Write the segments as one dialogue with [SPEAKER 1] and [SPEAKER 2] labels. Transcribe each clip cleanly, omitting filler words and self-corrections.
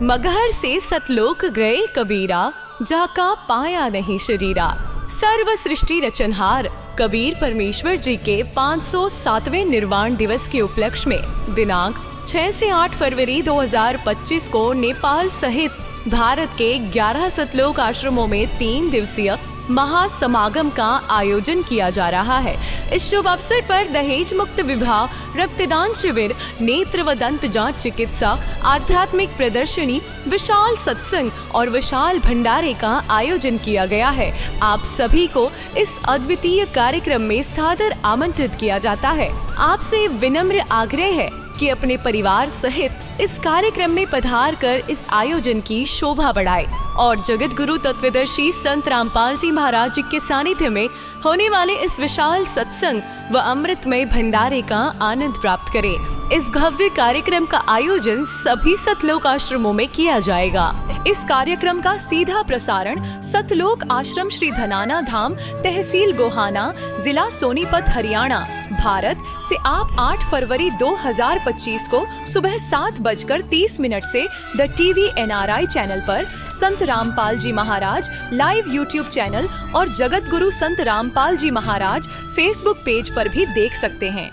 [SPEAKER 1] मगहर से सतलोक गए कबीरा, जाका पाया नहीं शरीरा। सर्व सृष्टि रचनहार कबीर परमेश्वर जी के 507वें निर्वाण दिवस के उपलक्ष्य में दिनांक 6 से 8 फरवरी 2025 को नेपाल सहित भारत के 11 सतलोक आश्रमों में 3 दिवसीय महासमागम का आयोजन किया जा रहा है। इस शुभ अवसर पर दहेज मुक्त विवाह, रक्तदान शिविर, नेत्र व दंत जांच चिकित्सा, आध्यात्मिक प्रदर्शनी, विशाल सत्संग और विशाल भंडारे का आयोजन किया गया है। आप सभी को इस अद्वितीय कार्यक्रम में सादर आमंत्रित किया जाता है। आपसे विनम्र आग्रह है कि अपने परिवार सहित इस कार्यक्रम में पधार कर इस आयोजन की शोभा बढ़ाए और जगत गुरु तत्वदर्शी संत रामपाल जी महाराज जी के सानिध्य में होने वाले इस विशाल सत्संग व अमृतमय भंडारे का आनंद प्राप्त करें। इस भव्य कार्यक्रम का आयोजन सभी सतलोक आश्रमों में किया जाएगा। इस कार्यक्रम का सीधा प्रसारण सतलोक आश्रम श्री धनाना धाम, तहसील गोहाना, जिला सोनीपत, हरियाणा, भारत से आप 8 फरवरी 2025 को सुबह 7:30 से द टीवी NRI चैनल पर संत रामपाल जी महाराज लाइव यूट्यूब चैनल और जगत गुरु संत रामपाल जी महाराज फेसबुक पेज पर भी देख सकते हैं।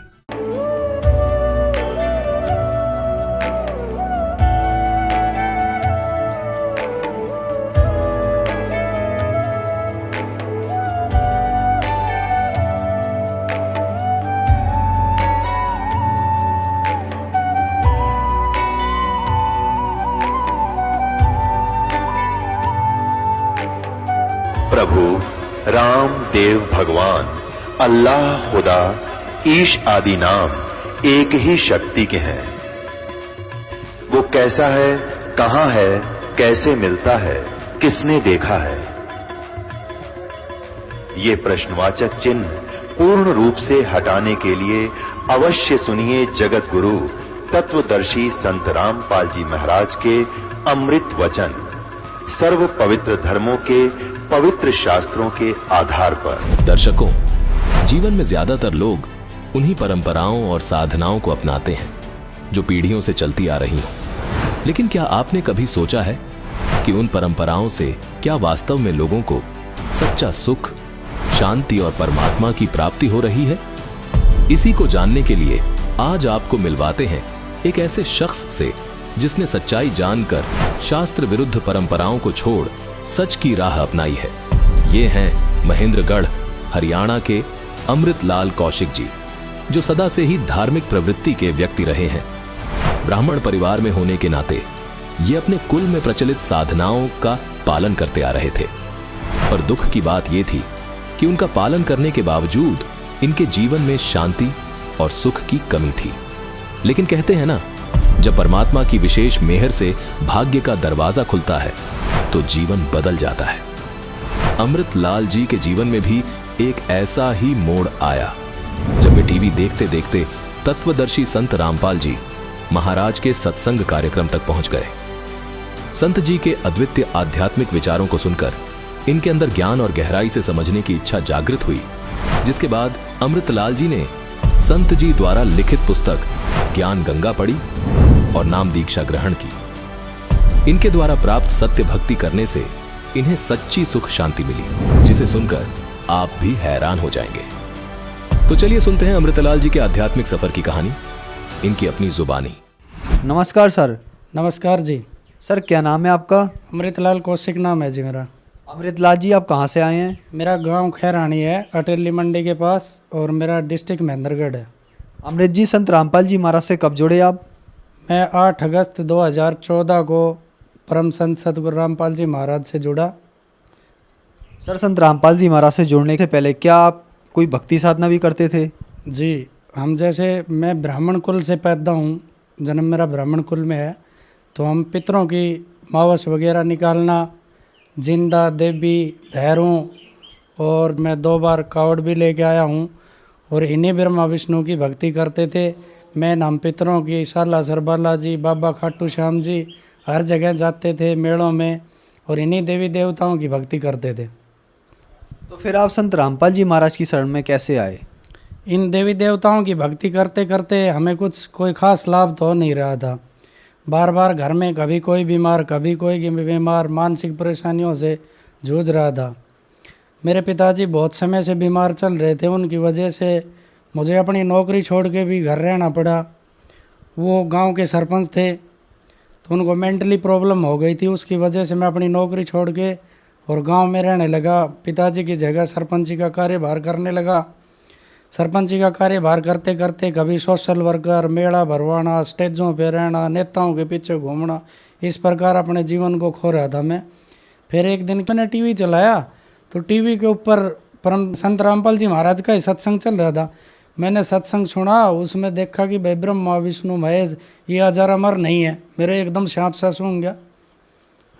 [SPEAKER 2] प्रभु राम देव भगवान अल्लाह खुदा ईश आदि नाम एक ही शक्ति के हैं। वो कैसा है, कहां है, कैसे मिलता है, किसने देखा है? ये प्रश्नवाचक चिन्ह पूर्ण रूप से हटाने के लिए अवश्य सुनिए जगत गुरु तत्वदर्शी संत रामपाल जी महाराज के अमृत वचन, सर्व पवित्र धर्मों के पवित्र शास्त्रों के आधार पर।
[SPEAKER 3] दर्शकों, जीवन में ज्यादातर लोग उन्हीं परंपराओं और साधनाओं को अपनाते हैं जो पीढ़ियों से चलती आ रही हों। लेकिन क्या आपने कभी सोचा है कि उन परंपराओं से क्या वास्तव में लोगों को सच्चा सुख, शांति और परमात्मा की प्राप्ति हो रही है? इसी को जानने के लिए आज आपको मिलवाते हैं एक ऐसे शख्स से जिसने सच्चाई जानकर शास्त्र विरुद्ध परंपराओं को छोड़ सच की राह अपनाई है। ये हैं महेंद्रगढ़, हरियाणा के अमृतलाल कौशिक जी, जो सदा से ही धार्मिक प्रवृत्ति के व्यक्ति रहे हैं। ब्राह्मण परिवार में होने के नाते ये अपने कुल में प्रचलित साधनाओं का पालन करते आ रहे थे, पर दुख की बात यह थी कि उनका पालन करने के बावजूद इनके जीवन में शांति और सुख की कमी थी। लेकिन कहते हैं ना, जब परमात्मा की विशेष मेहर से भाग्य का दरवाजा खुलता है तो जीवन बदल जाता है। अमृतलाल जी के जीवन में भी एक ऐसा ही मोड़ आया जब वे टीवी देखते देखते तत्वदर्शी संत रामपाल जी महाराज के सत्संग कार्यक्रम तक पहुंच गए। संत जी के अद्वितीय आध्यात्मिक विचारों को सुनकर इनके अंदर ज्ञान और गहराई से समझने की इच्छा जागृत हुई, जिसके बाद अमृतलाल जी ने संत जी द्वारा लिखित पुस्तक ज्ञान गंगा पढ़ी और नाम दीक्षा ग्रहण की। इनके द्वारा प्राप्त सत्य भक्ति करने से इन्हें सच्ची सुख शांति मिली, जिसे सुनकर आप भी हैरान हो जाएंगे। तो चलिए सुनते हैं अमृतलाल जी के आध्यात्मिक सफर की कहानी, इनकी अपनी जुबानी।
[SPEAKER 4] नमस्कार सर।
[SPEAKER 5] नमस्कार जी।
[SPEAKER 4] सर क्या नाम है आपका?
[SPEAKER 5] अमृतलाल कौशिक नाम है जी मेरा।
[SPEAKER 4] अमृतलाल जी आप कहाँ से आए हैं?
[SPEAKER 5] मेरा गांव खैरानी है, अटेली मंडी के पास, और मेरा डिस्ट्रिक्ट महेंद्रगढ़ है।
[SPEAKER 4] अमृत जी, संत रामपाल जी महाराज से कब जुड़े आप?
[SPEAKER 5] मैं 8 अगस्त 2014 को परम संत सतगुरु रामपाल जी महाराज से जुड़ा।
[SPEAKER 4] सर संत रामपाल जी महाराज से जुड़ने से पहले क्या आप कोई भक्ति साधना भी करते थे?
[SPEAKER 5] जी, हम जैसे मैं ब्राह्मण कुल से पैदा हूँ, जन्म मेरा ब्राह्मण कुल में है, तो हम पितरों की मावस वगैरह निकालना, जिंदा देवी भैरों, और मैं 2 बार कावड़ भी लेके आया हूँ, और इन्हीं ब्रह्मा विष्णु की भक्ति करते थे। मैं हम पितरों की शाला सरबाला जी, बाबा खाटू श्याम जी, हर जगह जाते थे मेलों में, और इन्हीं देवी देवताओं की भक्ति करते थे।
[SPEAKER 4] तो फिर आप संत रामपाल जी महाराज की शरण में कैसे आए?
[SPEAKER 5] इन देवी देवताओं की भक्ति करते करते हमें कोई खास लाभ तो हो नहीं रहा था। बार बार घर में कभी कोई बीमार कभी कोई बीमार, मानसिक परेशानियों से जूझ रहा था। मेरे पिताजी बहुत समय से बीमार चल रहे थे, उनकी वजह से मुझे अपनी नौकरी छोड़ के भी घर रहना पड़ा। वो गांव के सरपंच थे तो उनको मेंटली प्रॉब्लम हो गई थी, उसकी वजह से मैं अपनी नौकरी छोड़ के और गांव में रहने लगा। पिताजी की जगह सरपंची का कार्यभार करने लगा। सरपंची का कार्यभार करते करते कभी सोशल वर्कर, मेला भरवाना, स्टेजों पे रहना, नेताओं के पीछे घूमना, इस प्रकार अपने जीवन को खो रहा था मैं। फिर एक दिन मैंने टीवी चलाया तो टीवी के ऊपर परम संत रामपाल जी महाराज का ही सत्संग चल रहा था। मैंने सत्संग सुना, उसमें देखा कि भाई ब्रह्मा विष्णु महेश ये अजर अमर नहीं है। मेरे एकदम सांप सा सूंघ गया,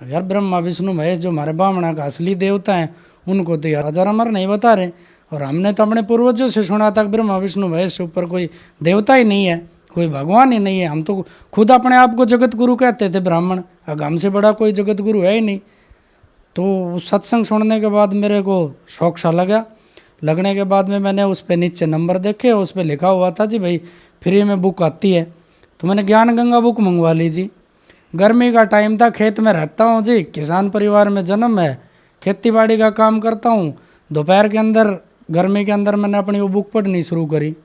[SPEAKER 5] यार ब्रह्मा विष्णु महेश जो हमारे ब्राह्मण का असली देवता हैं उनको तो यार अजर अमर नहीं बता रहे। और हमने तो अपने पूर्वजों से सुना था कि ब्रह्मा विष्णु महेश के ऊपर कोई देवता ही नहीं है, कोई भगवान ही नहीं है। हम तो खुद अपने आप को जगत गुरु कहते थे ब्राह्मण, अब हमसे बड़ा कोई जगत गुरु है ही नहीं। तो सत्संग सुनने के बाद मेरे को शौक सा लगा। लगने के बाद में मैंने उस पर नीचे नंबर देखे, उस पर लिखा हुआ था जी भाई फ्री में बुक आती है। तो मैंने ज्ञान गंगा बुक मंगवा ली जी। गर्मी का टाइम था, खेत में रहता हूँ जी, किसान परिवार में जन्म है, खेती बाड़ी का काम करता हूँ। दोपहर के अंदर गर्मी के अंदर मैंने अपनी वो बुक पढ़नी शुरू करी।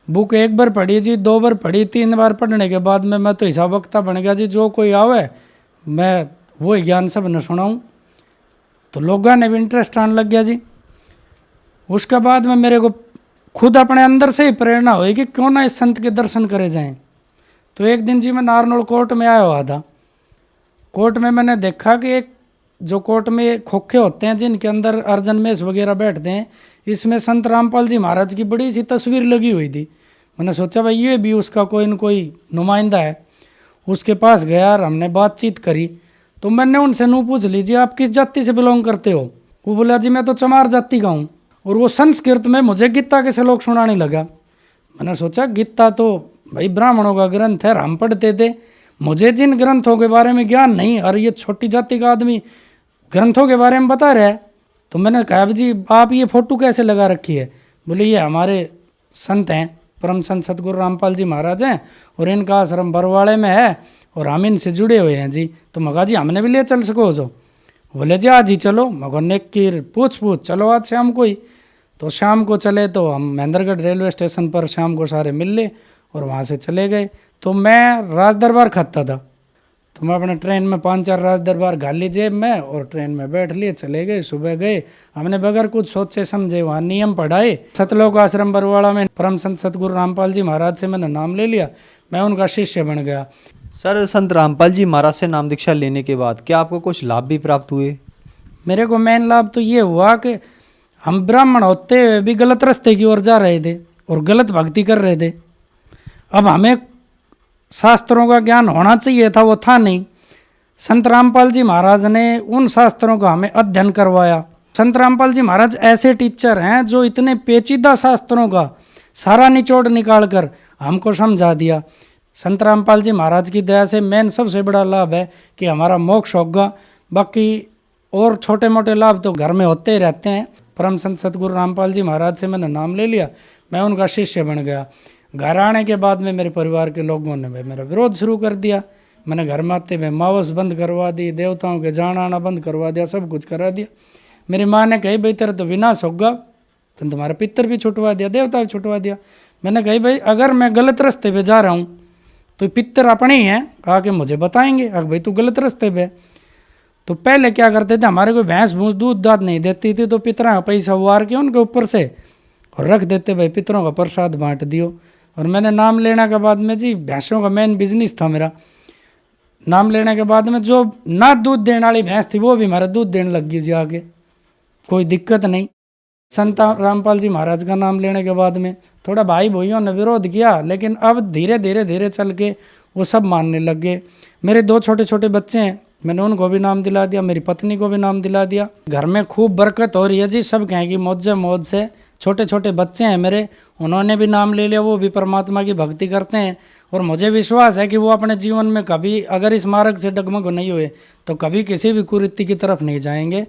[SPEAKER 5] बुक एक बार पढ़ी जी, 2 बार पढ़ी, 3 बार पढ़ने के बाद में मैं तो हिसाब वक्ता बन गया जी। जो कोई आवे मैं वो ज्ञान सब न सुनाऊँ। तो लोगों ने भी इंटरेस्ट आने लग गया जी। उसके बाद में मेरे को खुद अपने अंदर से ही प्रेरणा हुई कि क्यों ना इस संत के दर्शन करे जाएं। तो एक दिन जी मैं नारनौल कोर्ट में आया हुआ था। कोर्ट में मैंने देखा कि एक जो कोर्ट में खोखे होते हैं जिनके अंदर अर्जन मेष वगैरह बैठते हैं, इसमें संत रामपाल जी महाराज की बड़ी सी तस्वीर लगी हुई थी। मैंने सोचा भाई ये भी उसका कोई न कोई नुमाइंदा है। उसके पास गया और हमने बातचीत करी। तो मैंने उनसे नू पूछ लीजिए आप किस जाति से बिलोंग करते हो। वो बोला जी मैं तो चमार जाति का हूँ। और वो संस्कृत में मुझे गीता के श्लोक सुनाने लगा। मैंने सोचा गीता तो भाई ब्राह्मणों का ग्रंथ है, हम पढ़ते थे, मुझे जिन ग्रंथों के बारे में ज्ञान नहीं, और ये छोटी जाति का आदमी ग्रंथों के बारे में बता रहा है। तो मैंने कहा जी आप ये फोटो कैसे लगा रखी है। बोले ये हमारे संत हैं, परम संत सतगुरु रामपाल जी महाराज हैं और इनका आश्रम बरवाड़े में है और हम इनसे जुड़े हुए हैं जी। तो मगा जी हमने भी ले चल सको जो। बोले जी आज ही चलो। मगर नेक की पूछ चलो आज शाम को ही। तो शाम को चले तो हम महेंद्रगढ़ रेलवे स्टेशन पर शाम को सारे मिल ले और वहाँ से चले गए। तो मैं राज दरबार खाता था, तो मैं अपने ट्रेन में 5-4 राज दरबार घाल ली जेब में और ट्रेन में बैठ लिए, चले गए। सुबह गए, हमने बगैर कुछ सोचे समझे वहाँ नियम पढ़ाए। सतलोक आश्रम बरवाड़ा में परम संत सतगुरु रामपाल जी महाराज से मैंने नाम ले लिया, मैं उनका शिष्य बन गया।
[SPEAKER 4] सर संत रामपाल जी महाराज से नाम दीक्षा लेने के बाद क्या आपको कुछ लाभ भी प्राप्त हुए?
[SPEAKER 5] मेरे को मेन लाभ तो ये हुआ कि हम ब्राह्मण होते हुए भी गलत रास्ते की ओर जा रहे थे और गलत भक्ति कर रहे थे। अब हमें शास्त्रों का ज्ञान होना चाहिए था, वो था नहीं। संत रामपाल जी महाराज ने उन शास्त्रों का हमें अध्ययन करवाया। संत रामपाल जी महाराज ऐसे टीचर हैं जो इतने पेचीदा शास्त्रों का सारा निचोड़ निकाल कर हमको समझा दिया। संत रामपाल जी महाराज की दया से मेन सबसे बड़ा लाभ है कि हमारा मोक्ष होगा। बाकी और छोटे मोटे लाभ तो घर में होते ही रहते हैं। परम संत सतगुरु रामपाल जी महाराज से मैंने नाम ले लिया, मैं उनका शिष्य बन गया। घर आने के बाद में मेरे परिवार के लोगों ने मेरा विरोध शुरू कर दिया। मैंने घर में आते हुए मावस बंद करवा दी, देवताओं के जाना आना बंद करवा दिया, सब कुछ करा दिया। मेरी माँ ने कही भाई तेरा तो विनाश होगा, तो तुम्हारा पितर भी छुटवा दिया, देवता भी छुटवा दिया। मैंने कही भाई अगर मैं गलत रास्ते पे जा रहा हूँ तो पितर अपने ही हैं, आके मुझे बताएंगे अगर भाई तू गलत रास्ते पे। तो पहले क्या करते थे, हमारे कोई भैंस भूस दूध दाद नहीं देती थी तो पितरों का पैसा उवार के उनके ऊपर से और रख देते, भाई पितरों का प्रसाद बांट दियो। और मैंने नाम लेने के बाद में जी भैंसों का मेन बिजनेस था मेरा। नाम लेने के बाद में जो ना दूध देने वाली भैंस थी वो भी हमारा दूध देने लग गई जी आगे, कोई दिक्कत नहीं। संत रामपाल जी महाराज का नाम लेने के बाद में थोड़ा भाई भाइयों ने विरोध किया, लेकिन अब धीरे धीरे चल के वो सब मानने लग गए। मेरे 2 छोटे छोटे बच्चे हैं, मैंने उनको भी नाम दिला दिया, मेरी पत्नी को भी नाम दिला दिया। घर में खूब बरकत हो रही है जी, सब कहें कि मौज से। छोटे छोटे बच्चे हैं मेरे, उन्होंने भी नाम ले लिया, वो भी परमात्मा की भक्ति करते हैं। और मुझे विश्वास है कि वो अपने जीवन में कभी अगर इस मार्ग से डगमग नहीं हुए तो कभी किसी भी कुरीति की तरफ नहीं जाएंगे।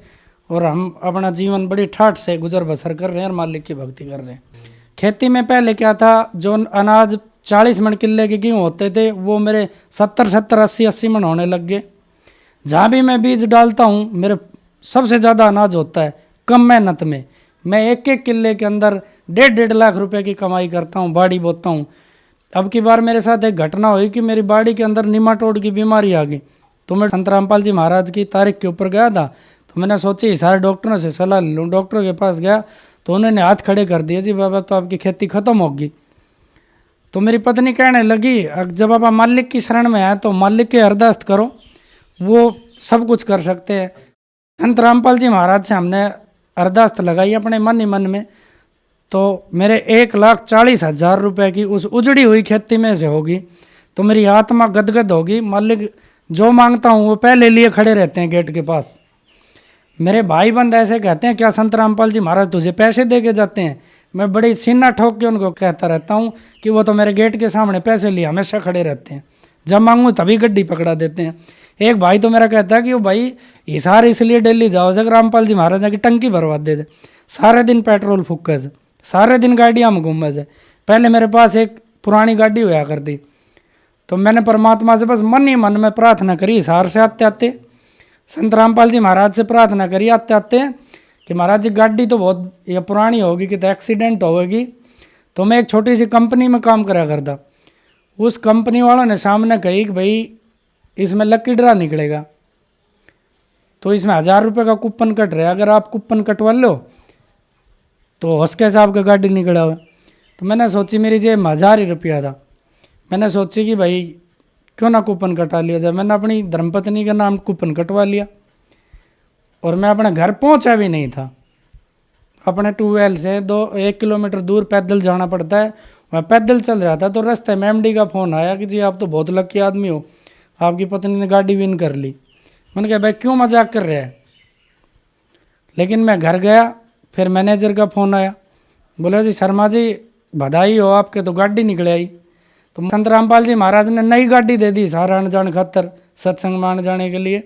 [SPEAKER 5] और हम अपना जीवन बड़ी ठाठ से गुजर बसर कर रहे हैं और मालिक की भक्ति कर रहे हैं। खेती में पहले क्या था, जो अनाज 40 मन किले के गेहूँ होते थे, वो मेरे 70 80 मन होने लग गए। जहाँ भी मैं बीज डालता हूँ मेरे सबसे ज़्यादा अनाज होता है कम मेहनत में। मैं एक एक किले के अंदर 1.5 लाख रुपए की कमाई करता हूँ, बाड़ी बोता हूँ। अब की बार मेरे साथ एक घटना हुई कि मेरी बाड़ी के अंदर निमाटोड की बीमारी आ गई। तो मैं संत रामपाल जी महाराज की तारीख के ऊपर गया था, तो मैंने सोची सारे डॉक्टरों से सलाह ले लूँ। डॉक्टरों के पास गया तो उन्होंने हाथ खड़े कर दिए, जी बाबा तो आपकी खेती खत्म होगी। तो मेरी पत्नी कहने लगी जब आप मालिक की शरण में आए तो मालिक के अरदास करो, वो सब कुछ कर सकते हैं। संत रामपाल जी महाराज से हमने अरदास लगाई अपने मन ही मन में, तो मेरे 1,40,000 रुपए की उस उजड़ी हुई खेती में से होगी। तो मेरी आत्मा गदगद होगी। मालिक जो मांगता हूँ वो पहले लिए खड़े रहते हैं गेट के पास। मेरे भाई बंद ऐसे कहते हैं क्या संत रामपाल जी महाराज तुझे पैसे दे के जाते हैं? मैं बड़ी सीना ठोक के उनको कहता रहता हूँ कि वो तो मेरे गेट के सामने पैसे लिए हमेशा खड़े रहते हैं, जब मांगूँ तभी गड्डी पकड़ा देते हैं। एक भाई तो मेरा कहता है कि वो भाई हिसार इसलिए दिल्ली जाओ जब रामपाल जी महाराज की टंकी भरवा दे जाए, सारे दिन पेट्रोल फूके से, सारे दिन गाड़ियाँ में घूमे से। पहले मेरे पास एक पुरानी गाड़ी हुआ करती, तो मैंने परमात्मा से बस मन ही मन में प्रार्थना करी हिसार से आते आते, संत रामपाल जी महाराज से प्रार्थना करी आते आते कि महाराज जी गाड़ी तो बहुत ये पुरानी होगी कि तो एक्सीडेंट होगी। तो मैं एक छोटी सी कंपनी में काम करा करता। उस कंपनी वालों ने सामने कही कि भाई इसमें लकी ड्रा निकलेगा, तो इसमें 1,000 रुपये का कूपन कट रहा है, अगर आप कूपन कटवा लो तो हौसके से आपका गाड़ी निकला हुआ। तो मैंने सोची मेरी जेब में 1,000 ही रुपया था, मैंने सोची कि भाई क्यों ना कूपन कटा लिया जाए। मैंने अपनी धर्मपत्नी का नाम कूपन कटवा लिया और मैं अपने घर पहुंचा भी नहीं था। अपने ट्यूबवेल से 1 किलोमीटर दूर पैदल जाना पड़ता है, मैं पैदल चल रहा था। तो रास्ते में एमडी का फ़ोन आया कि जी आप तो बहुत लकी आदमी हो, आपकी पत्नी ने गाड़ी विन कर ली। मैंने कहा भाई क्यों मजाक कर रहे हैं। लेकिन मैं घर गया, फिर मैनेजर का फ़ोन आया, बोला जी शर्मा जी बधाई हो आपके तो गाड़ी निकल आई। तो संत रामपाल जी महाराज ने नई गाड़ी दे दी सारा आने जाने खातर, सत्संग में आने जाने के लिए।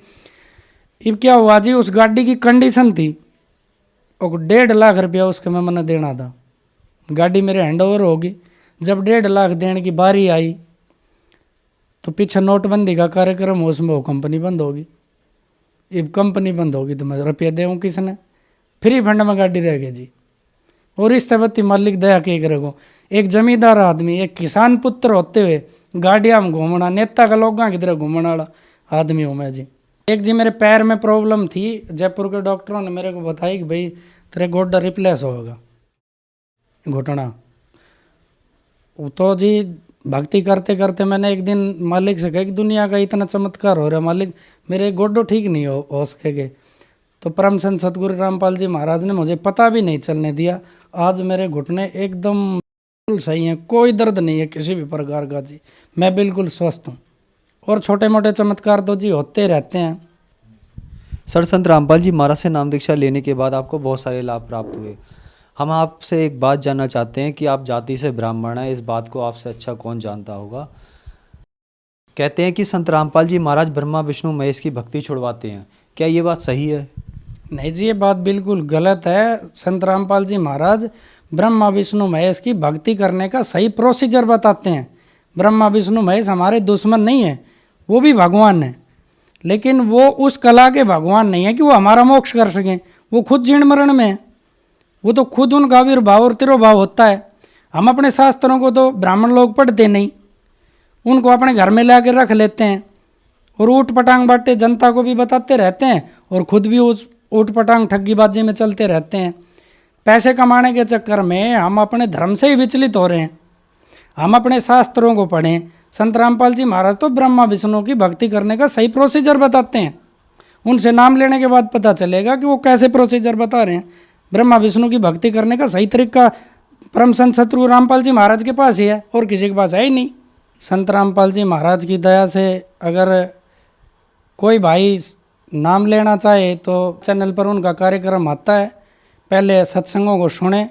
[SPEAKER 5] अब क्या हुआ जी, उस गाड़ी की कंडीशन थी और 1.5 लाख रुपया उसके में मैंने देना था। गाड़ी मेरे हैंड ओवर होगी। जब 1.5 लाख देने की बारी आई तो पीछे नोटबंदी का कार्यक्रम हो, उसमें वो कंपनी बंद होगी। अब कंपनी बंद होगी तो मैं रुपया देऊँ किसने? फ्री फंड में गाड़ी रह गई जी। और इस तबत्ती मालिक दया के करेगो। एक जमींदार आदमी, एक किसान पुत्र होते हुए गाड़ियाँ में घूमना, नेता का लोगों की तरह घूमने वाला आदमी हूँ मैं जी। एक जी मेरे पैर में प्रॉब्लम थी, जयपुर के डॉक्टरों ने मेरे को बताई कि भाई तेरे गोड्डा रिप्लेस होगा घुटना। तो जी भक्ति करते करते मैंने एक दिन मालिक से कहा कि दुनिया का इतना चमत्कार हो रहा है मालिक, मेरे गोड्डो ठीक नहीं हो सके। तो परम संत सतगुरु रामपाल जी महाराज ने मुझे पता भी नहीं चलने दिया। आज मेरे घुटने एकदम बिल्कुल सही हैं, कोई दर्द नहीं है किसी भी प्रकार का जी, मैं बिल्कुल स्वस्थ हूँ। और छोटे मोटे चमत्कार तो जी होते रहते हैं।
[SPEAKER 4] सर संत रामपाल जी महाराज से नाम दीक्षा लेने के बाद आपको बहुत सारे लाभ प्राप्त हुए। हम आपसे एक बात जानना चाहते हैं कि आप जाति से ब्राह्मण हैं, इस बात को आपसे अच्छा कौन जानता होगा। कहते हैं कि संत रामपाल जी महाराज ब्रह्मा विष्णु महेश की भक्ति छुड़वाते हैं, क्या ये बात सही है?
[SPEAKER 5] नहीं जी, ये बात बिल्कुल गलत है। संत रामपाल जी महाराज ब्रह्मा विष्णु महेश की भक्ति करने का सही प्रोसीजर बताते हैं। ब्रह्मा विष्णु महेश हमारे दुश्मन नहीं है, वो भी भगवान है, लेकिन वो उस कला के भगवान नहीं है कि वो हमारा मोक्ष कर सकें। वो खुद जीर्ण मरण में है, वो तो खुद उनका आविर्भाव और तिरोभाव होता है। हम अपने शास्त्रों को तो ब्राह्मण लोग पढ़ते नहीं, उनको अपने घर में ला कर रख लेते हैं और ऊट पटांग बांटते जनता को भी बताते रहते हैं और खुद भी उस ऊट पटांग ठग्गीबाजी में चलते रहते हैं। पैसे कमाने के चक्कर में हम अपने धर्म से ही विचलित हो रहे हैं। हम अपने शास्त्रों को पढ़ें। संत रामपाल जी महाराज तो ब्रह्मा विष्णु की भक्ति करने का सही प्रोसीजर बताते हैं। उनसे नाम लेने के बाद पता चलेगा कि वो कैसे प्रोसीजर बता रहे हैं। ब्रह्मा विष्णु की भक्ति करने का सही तरीका परम संत सतगुरु रामपाल जी महाराज के पास ही है और किसी के पास है ही नहीं। संत रामपाल जी महाराज की दया से अगर कोई भाई नाम लेना चाहे तो चैनल पर उनका कार्यक्रम आता है। पहले सत्संगों को सुने,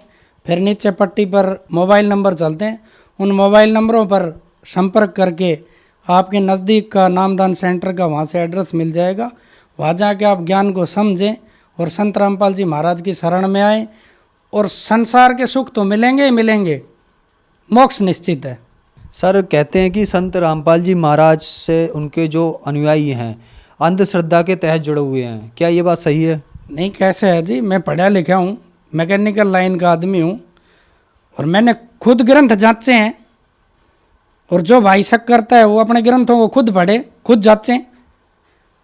[SPEAKER 5] फिर नीचे पट्टी पर मोबाइल नंबर चलते हैं, उन मोबाइल नंबरों पर संपर्क करके आपके नज़दीक का नामदान सेंटर का वहाँ से एड्रेस मिल जाएगा। वहाँ जाके आप ज्ञान को समझें और संत रामपाल जी महाराज की शरण में आए और संसार के सुख तो मिलेंगे ही मिलेंगे, मोक्ष निश्चित है।
[SPEAKER 4] सर कहते हैं कि संत रामपाल जी महाराज से उनके जो अनुयायी हैं अंधश्रद्धा के तहत जुड़े हुए हैं, क्या ये बात सही है?
[SPEAKER 5] नहीं, कैसे है जी, मैं पढ़ा लिखा हूँ, मैकेनिकल लाइन का आदमी हूँ और मैंने खुद ग्रंथ जांचे हैं। और जो भाई शक करता है वो अपने ग्रंथों को खुद पढ़े, खुद जांचे।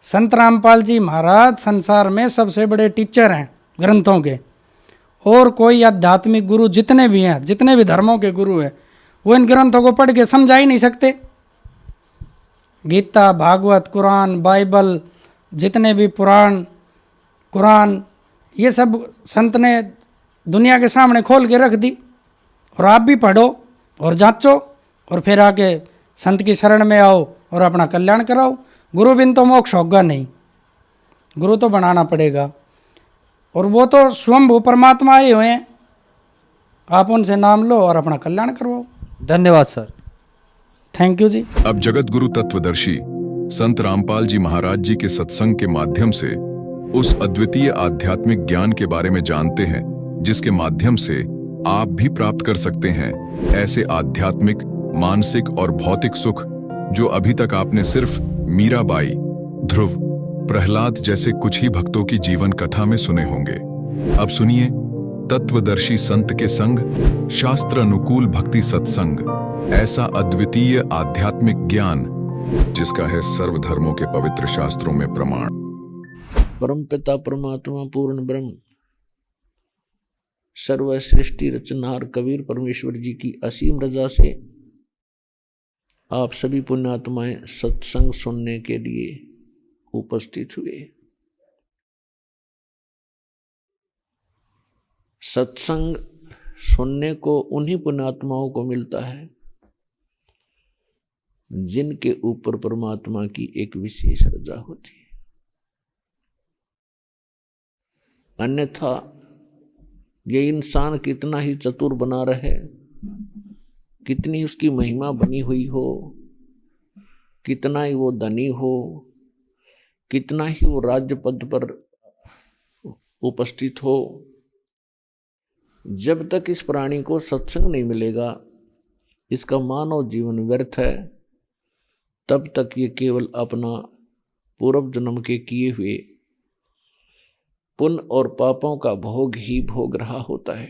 [SPEAKER 5] संत रामपाल जी महाराज संसार में सबसे बड़े टीचर हैं ग्रंथों के। और कोई आध्यात्मिक गुरु जितने भी हैं, जितने भी धर्मों के गुरु हैं, वो इन ग्रंथों को पढ़ के समझा ही नहीं सकते। गीता, भागवत, कुरान, बाइबल, जितने भी पुराण, कुरान, ये सब संत ने दुनिया के सामने खोल के रख दी। और आप भी पढ़ो और जांचो और फिर आके संत की शरण में आओ और अपना कल्याण कराओ। गुरु बिन तो मोक्ष होगा नहीं, गुरु तो बनाना पड़ेगा। और वो तो स्वयं परमात्मा आए हुए हैं, आप उनसे नाम लो और अपना कल्याण करवाओ।
[SPEAKER 4] धन्यवाद सर।
[SPEAKER 5] थैंक यू जी।
[SPEAKER 6] अब जगत गुरु तत्वदर्शी संत रामपाल जी महाराज जी के सत्संग के माध्यम से उस अद्वितीय आध्यात्मिक ज्ञान के बारे में जानते हैं, जिसके माध्यम से आप भी प्राप्त कर सकते हैं ऐसे आध्यात्मिक, मानसिक और भौतिक सुख जो अभी तक आपने सिर्फ मीराबाई, ध्रुव, प्रहलाद जैसे कुछ ही भक्तों की जीवन कथा में सुने होंगे। अब सुनिए तत्वदर्शी संत के संग शास्त्र अनुकूल भक्ति सत्संग, ऐसा अद्वितीय आध्यात्मिक ज्ञान जिसका है सर्वधर्मों के पवित्र शास्त्रों में प्रमाण।
[SPEAKER 7] परम पिता परमात्मा पूर्ण ब्रह्म सर्व सृष्टि रचनहार कबीर परमेश्वर जी की असीम रजा से आप सभी पुण्यात्माएं सत्संग सुनने के लिए उपस्थित हुए। सत्संग सुनने को उन्हीं पुण्यात्माओं को मिलता है जिनके ऊपर परमात्मा की एक विशेष रजा होती है। अन्यथा ये इंसान कितना ही चतुर बना रहे, कितनी उसकी महिमा बनी हुई हो, कितना ही वो धनी हो, कितना ही वो राज्य पद पर उपस्थित हो, जब तक इस प्राणी को सत्संग नहीं मिलेगा, इसका मानव जीवन व्यर्थ है। तब तक ये केवल अपना पूर्व जन्म के किए हुए पुण्य और पापों का भोग ही भोग रहा होता है।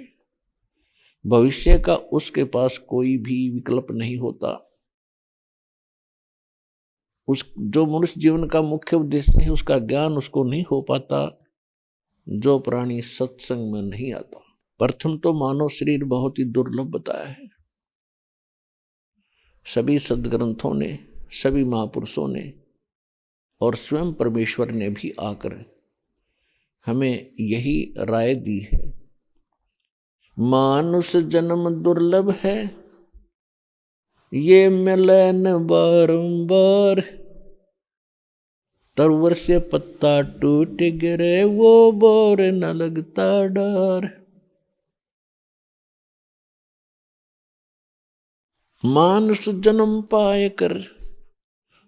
[SPEAKER 7] भविष्य का उसके पास कोई भी विकल्प नहीं होता। उस जो मनुष्य जीवन का मुख्य उद्देश्य है उसका ज्ञान उसको नहीं हो पाता जो प्राणी सत्संग में नहीं आता। प्रथम तो मानव शरीर बहुत ही दुर्लभ बताया है। सभी सद्ग्रंथों ने, सभी महापुरुषों ने और स्वयं परमेश्वर ने भी आकर हमें यही राय दी है, मानुष जन्म दुर्लभ है, ये मिले न बारंबार, तरवर से पत्ता टूट गिरे वो बोर न लगता डर। मानुष जन्म पाए कर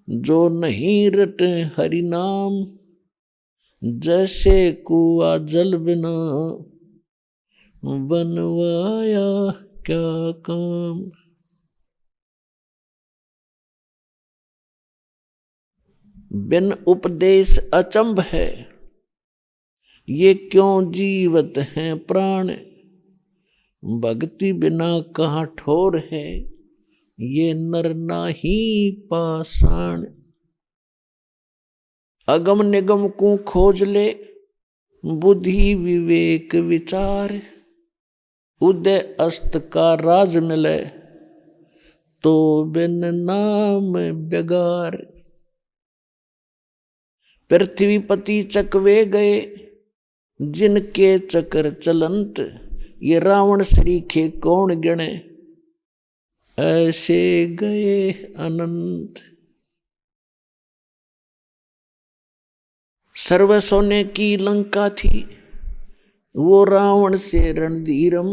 [SPEAKER 7] जो नहीं रटे हरि नाम, जैसे कुआ जल बिना बनवाया क्या काम। बिन उपदेश अचंभ है, ये क्यों जीवत हैं प्राण, भक्ति बिना कहाँ ठोर है, ये नर नाही पाषाण। अगम निगम को खोज ले, बुद्धि विवेक विचार, उदय अस्त का राज मिले, तो बिन नाम बेगार। पृथ्वीपति चकवे गए, जिनके चक्र चलंत, ये रावण श्रीखे कौन गिणे, ऐसे गए अनंत। सर्व सोने की लंका थी, वो रावण से रणधीरम,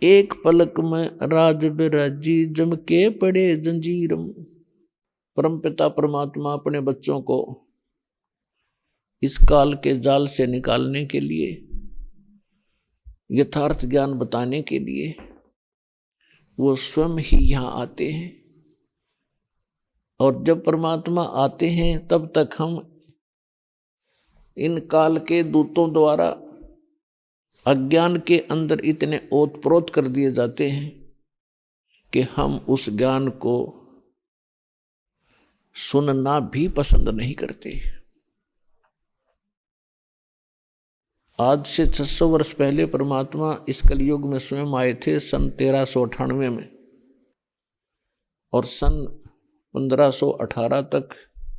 [SPEAKER 7] एक पलक में राज बिराजी, जम के पड़े जंजीरम। परमपिता परमात्मा अपने बच्चों को इस काल के जाल से निकालने के लिए, यथार्थ ज्ञान बताने के लिए वो स्वयं ही यहाँ आते हैं। और जब परमात्मा आते हैं तब तक हम इन काल के दूतों द्वारा अज्ञान के अंदर इतने ओतप्रोत कर दिए जाते हैं कि हम उस ज्ञान को सुनना भी पसंद नहीं करते। आज से 600 वर्ष पहले परमात्मा इस कलयुग में स्वयं आए थे, सन 1398 में, और सन 1518 तक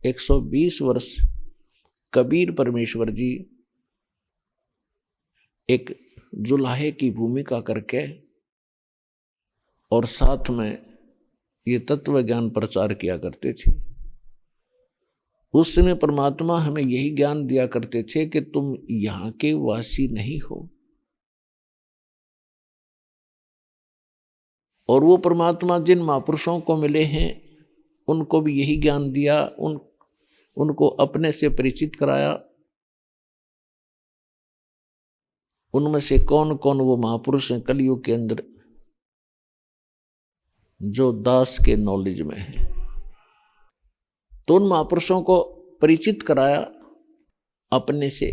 [SPEAKER 7] 120 वर्ष कबीर परमेश्वर जी एक जुलाहे की भूमिका करके और साथ में ये तत्व ज्ञान प्रचार किया करते थे। उस समय परमात्मा हमें यही ज्ञान दिया करते थे कि तुम यहाँ के वासी नहीं हो। और वो परमात्मा जिन महापुरुषों को मिले हैं उनको भी यही ज्ञान दिया, उनको अपने से परिचित कराया। उनमें से कौन कौन वो महापुरुष हैं कलयुग के अंदर जो दास के नॉलेज में है, तो उन महापुरुषों को परिचित कराया अपने से।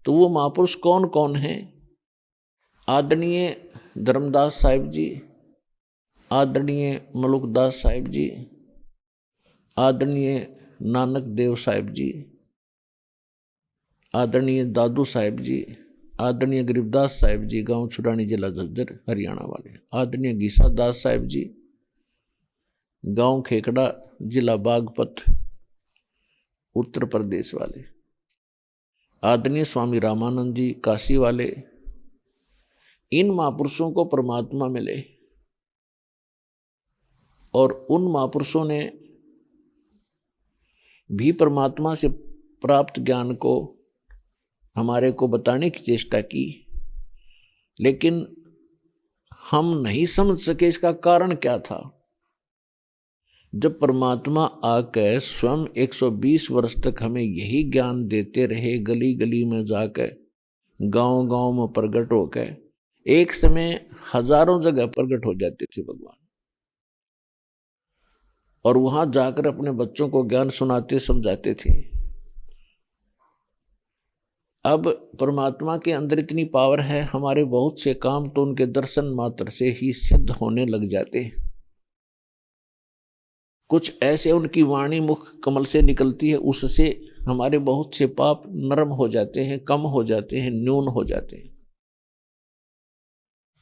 [SPEAKER 7] तो वो महापुरुष कौन कौन हैं? आदरणीय धर्मदास साहिब जी, आदरणीय मलुकदास साहिब जी, आदरणीय नानक देव साहिब जी, आदरणीय दादू साहिब जी, आदरणीय गरीबदास साहिब जी, गांव छुड़ानी, जिला झज्जर, हरियाणा वाले, आदरणीय गीसा दास साहिब जी, गांव खेकड़ा, जिला बागपत, उत्तर प्रदेश वाले, आदरणीय स्वामी रामानंद जी, काशी वाले। इन महापुरुषों को परमात्मा मिले और उन महापुरुषों ने भी परमात्मा से प्राप्त ज्ञान को हमारे को बताने की चेष्टा की, लेकिन हम नहीं समझ सके इसका कारण क्या था। जब परमात्मा आकर स्वयं 120 वर्ष तक हमें यही ज्ञान देते रहे, गली गली में जाकर, गांव गांव में प्रकट होकर, एक समय हजारों जगह प्रकट हो जाते थे भगवान, और वहां जाकर अपने बच्चों को ज्ञान सुनाते समझाते थे। अब परमात्मा के अंदर इतनी पावर है, हमारे बहुत से काम तो उनके दर्शन मात्र से ही सिद्ध होने लग जाते हैं। कुछ ऐसे उनकी वाणी मुख कमल से निकलती है, उससे हमारे बहुत से पाप नरम हो जाते हैं, कम हो जाते हैं, न्यून हो जाते हैं।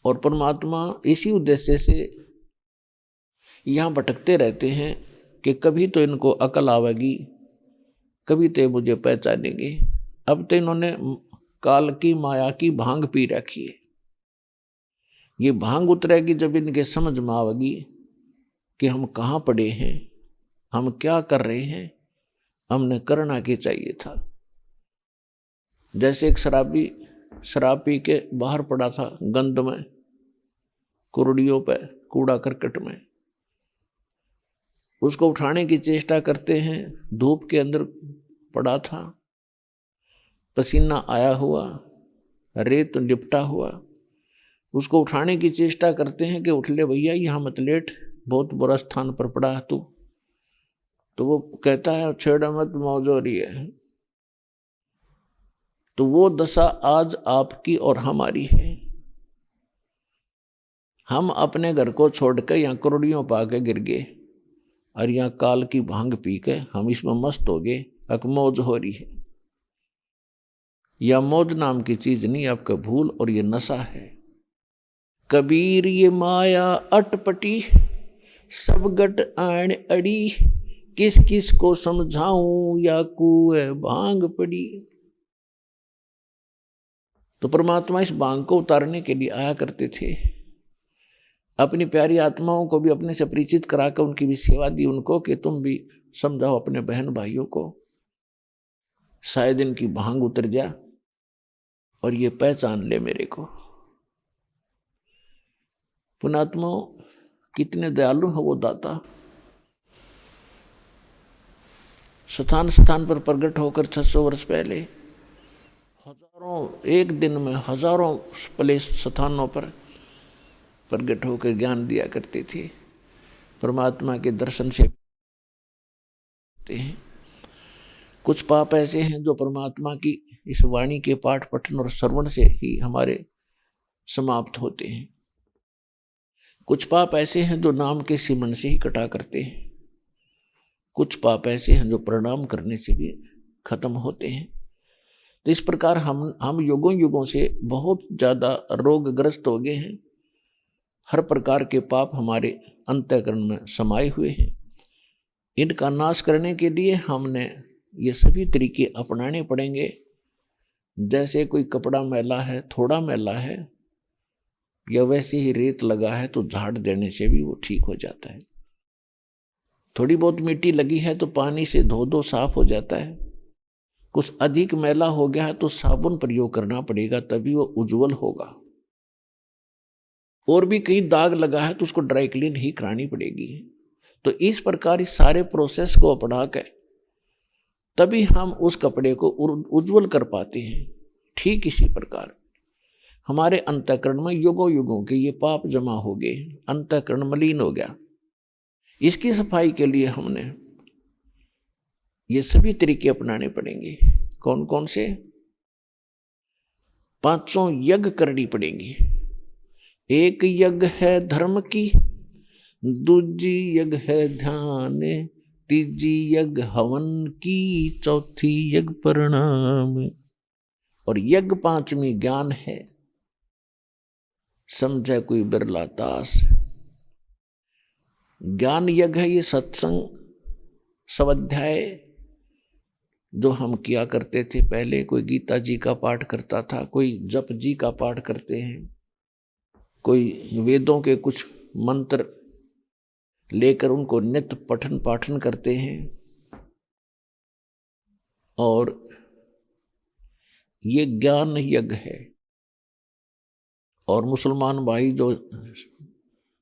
[SPEAKER 7] और परमात्मा इसी उद्देश्य से यहाँ भटकते रहते हैं कि कभी तो इनको अकल आवेगी, कभी तो मुझे पहचानेंगे। अब तो इन्होंने काल की माया की भांग पी रखी है। ये भांग उतरेगी जब इनके समझ में आवेगी कि हम कहाँ पड़े हैं, हम क्या कर रहे हैं, हमने करना क्या चाहिए था। जैसे एक शराबी शराब पी के बाहर पड़ा था, गंद में, कुर्डियों पे, कूड़ा करकट में, उसको उठाने की चेष्टा करते हैं, धूप के अंदर पड़ा था, पसीना आया हुआ, रेत लिपटा हुआ, उसको उठाने की चेष्टा करते हैं कि उठ ले भैया, यहाँ मत लेट, बहुत बुरा स्थान पर पड़ा है तू। तो वो कहता है छेड़ा मत, मौज हो रही है। तो वो दशा आज आपकी और हमारी है। हम अपने घर को छोड़कर यहाँ करोड़ियों पा के गिर गए और यहाँ काल की भांग पी के हम इसमें मस्त हो गए, अब मौज हो रही है। यह मौज नाम की चीज नहीं, आपका भूल और ये नशा है। कबीर ये माया अटपटी, सब गट आण अड़ी, किस किस को समझाऊं या कुए भांग पड़ी। तो परमात्मा इस भांग को उतारने के लिए आया करते थे। अपनी प्यारी आत्माओं को भी अपने से परिचित कराकर उनकी भी सेवा दी उनको कि तुम भी समझाओ अपने बहन भाइयों को, शायद इनकी भांग उतर जा और ये पहचान ले मेरे को। पुणात्मा कितने दयालु है वो दाता। स्थान स्थान पर प्रकट होकर 600 वर्ष पहले हजारों, एक दिन में हजारों प्लेस स्थानों पर प्रकट होकर ज्ञान दिया करते थे, परमात्मा के दर्शन से हैं। कुछ पाप ऐसे हैं जो परमात्मा की इस वाणी के पाठ पठन और श्रवण से ही हमारे समाप्त होते हैं। कुछ पाप ऐसे हैं जो नाम के सिमरन से ही कटा करते हैं। कुछ पाप ऐसे हैं जो प्रणाम करने से भी खत्म होते हैं। तो इस प्रकार हम युगों युगों से बहुत ज्यादा रोगग्रस्त हो गए हैं। हर प्रकार के पाप हमारे अंतःकरण में समाये हुए हैं। इनका नाश करने के लिए हमने ये सभी तरीके अपनाने पड़ेंगे। जैसे कोई कपड़ा मैला है, थोड़ा मैला है, या वैसे ही रेत लगा है तो झाड़ देने से भी वो ठीक हो जाता है। थोड़ी बहुत मिट्टी लगी है तो पानी से धो दो, साफ हो जाता है। कुछ अधिक मैला हो गया है तो साबुन प्रयोग करना पड़ेगा, तभी वो उज्जवल होगा। और भी कहीं दाग लगा है तो उसको ड्राई क्लीन ही करानी पड़ेगी। तो इस प्रकार इस सारे प्रोसेस को अपना कर तभी हम उस कपड़े को उज्जवल कर पाते हैं। ठीक इसी प्रकार हमारे अंतःकरण में युगों युगों के ये पाप जमा हो गए, अंतःकरण मलिन हो गया। इसकी सफाई के लिए हमने ये सभी तरीके अपनाने पड़ेंगे। कौन कौन से? 500 यज्ञ करनी पड़ेंगी। एक यज्ञ है धर्म की, दूजी यज्ञ है ध्यान, तीजी यज्ञ हवन की, चौथी यज्ञ प्रणाम, और यज्ञ 5वीं ज्ञान है। समझे कोई बिरला दास। ज्ञान यज्ञ है ये सत्संग स्वाध्याय जो हम किया करते थे पहले। कोई गीता जी का पाठ करता था, कोई जप जी का पाठ करते हैं, कोई वेदों के कुछ मंत्र लेकर उनको नित्य पठन पाठन करते हैं। और ये ज्ञान यज्ञ है। और मुसलमान भाई जो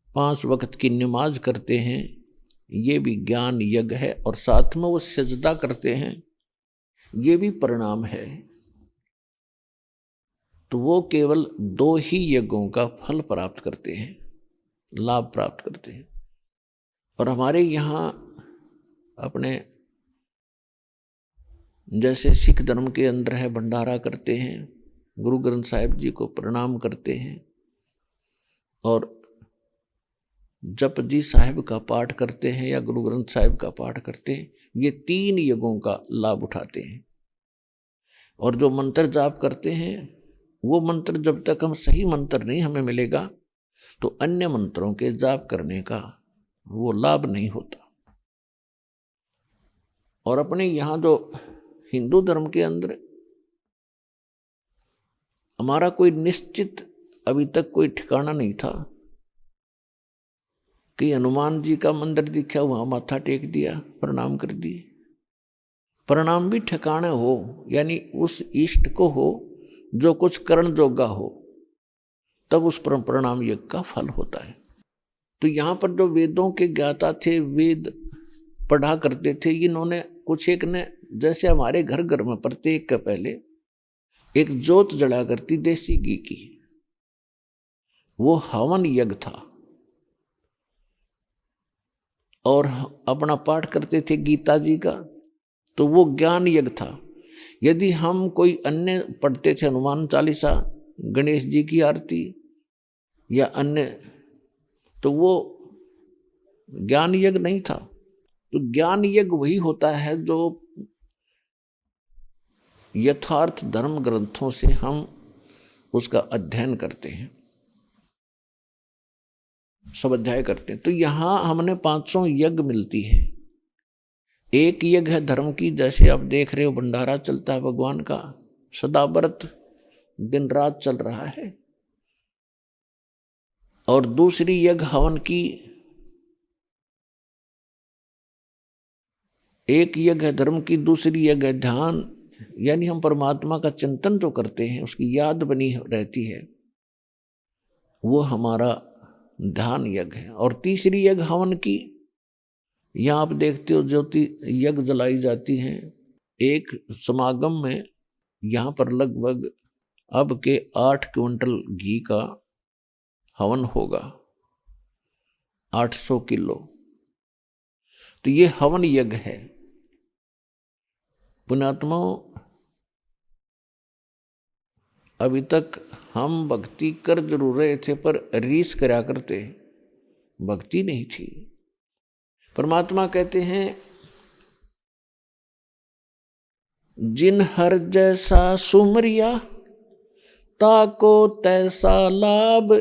[SPEAKER 7] 5 वक्त की नमाज करते हैं, ये भी ज्ञान यज्ञ है। और साथ में वो सजदा करते हैं, ये भी प्रणाम है। तो वो केवल 2 ही यज्ञों का फल प्राप्त करते हैं, लाभ प्राप्त करते हैं। और हमारे यहाँ अपने जैसे सिख धर्म के अंदर है, भंडारा करते हैं, गुरु ग्रंथ साहिब जी को प्रणाम करते हैं, और जप जी साहिब का पाठ करते हैं या गुरु ग्रंथ साहिब का पाठ करते हैं। ये 3 यज्ञों का लाभ उठाते हैं। और जो मंत्र जाप करते हैं, वो मंत्र जब तक हम सही मंत्र नहीं हमें मिलेगा तो अन्य मंत्रों के जाप करने का वो लाभ नहीं होता। और अपने यहाँ जो हिंदू धर्म के अंदर हमारा कोई निश्चित अभी तक कोई ठिकाना नहीं था कि हनुमान जी का मंदिर दिखा, वहां माथा टेक दिया, प्रणाम कर दिए। प्रणाम भी ठिकाना हो, यानी उस इष्ट को हो जो कुछ करण जोगा हो, तब उस प्रणाम यज्ञ का फल होता है। तो यहाँ पर जो वेदों के ज्ञाता थे, वेद पढ़ा करते थे, इन्होंने कुछ एक ने, जैसे हमारे घर घर में प्रत्येक का पहले एक जोत जला करती देसी घी की, वो हवन यज्ञ था। और अपना पाठ करते थे गीता जी का, तो वो ज्ञान यज्ञ था। यदि हम कोई अन्य पढ़ते थे, हनुमान चालीसा, गणेश जी की आरती या अन्य, तो वो ज्ञान यज्ञ नहीं था। तो ज्ञान यज्ञ वही होता है जो यथार्थ धर्म ग्रंथों से हम उसका अध्ययन करते हैं, स्वाध्याय करते हैं। तो यहां हमने 500 यज्ञ मिलती है। एक यज्ञ है धर्म की, जैसे आप देख रहे हो भंडारा चलता है भगवान का, सदा व्रत दिन रात चल रहा है। और दूसरी यज्ञ हवन की, एक यज्ञ है धर्म की, दूसरी यज्ञ है ध्यान, यानी हम परमात्मा का चिंतन जो करते हैं उसकी याद बनी रहती है, वो हमारा ध्यान यज्ञ है। और तीसरी यज्ञ हवन की, यहाँ आप देखते हो ज्योति यज्ञ जलाई जाती हैं। एक समागम में यहाँ पर लगभग अब के 8 क्विंटल घी का हवन होगा 800 किलो। तो ये हवन यज्ञ है। पुण्यात्माओं, अभी तक हम भक्ति कर जरूर रहे थे पर रीस करा करते, भक्ति नहीं थी। परमात्मा कहते हैं जिन हर जैसा सुमरिया ताको तैसा लाभ,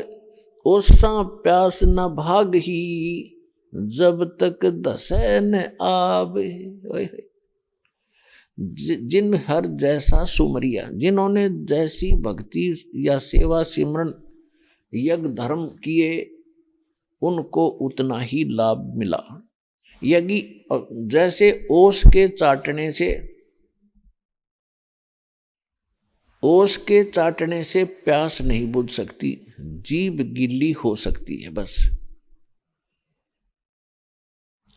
[SPEAKER 7] ओसा प्यास न भाग ही जब तक दसै न आब। जिन हर जैसा सुमरिया, जिन्होंने जैसी भक्ति या सेवा सिमरन यज्ञ धर्म किए उनको उतना ही लाभ मिला। यज्ञ जैसे ओस के चाटने से प्यास नहीं बुझ सकती, जीभ गीली हो सकती है बस।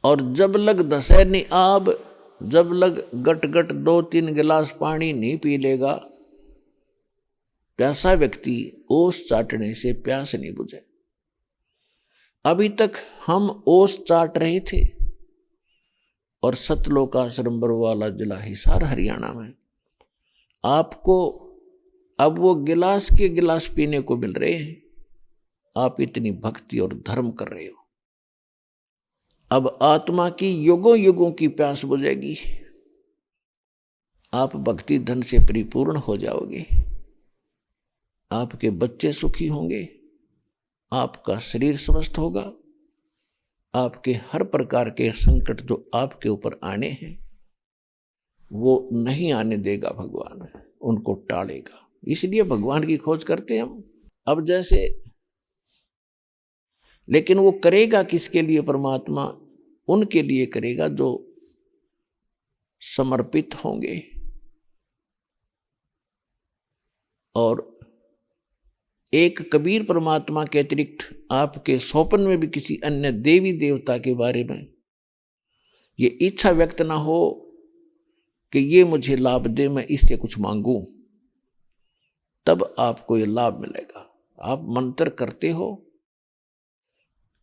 [SPEAKER 7] और जब लग दसैनी आब, जब लग गट गट 2-3 गिलास पानी नहीं पी लेगा प्यासा व्यक्ति, ओस चाटने से प्यास नहीं बुझे। अभी तक हम ओस चाट रहे थे और सतलोकाश्रम बरवाला जिला हिसार हरियाणा में आपको अब वो गिलास के गिलास पीने को मिल रहे हैं। आप इतनी भक्ति और धर्म कर रहे हो, अब आत्मा की युगों युगों की प्यास बुझेगी। आप भक्ति धन से परिपूर्ण हो जाओगे, आपके बच्चे सुखी होंगे, आपका शरीर स्वस्थ होगा, आपके हर प्रकार के संकट जो आपके ऊपर आने हैं वो नहीं आने देगा भगवान, उनको टालेगा। इसलिए भगवान की खोज करते हैं हम। अब जैसे, लेकिन वो करेगा किसके लिए? परमात्मा उनके लिए करेगा जो समर्पित होंगे और एक कबीर परमात्मा के अतिरिक्त आपके स्वप्न में भी किसी अन्य देवी देवता के बारे में ये इच्छा व्यक्त ना हो कि ये मुझे लाभ दे, मैं इससे कुछ मांगूं, तब आपको ये लाभ मिलेगा। आप मंत्र करते हो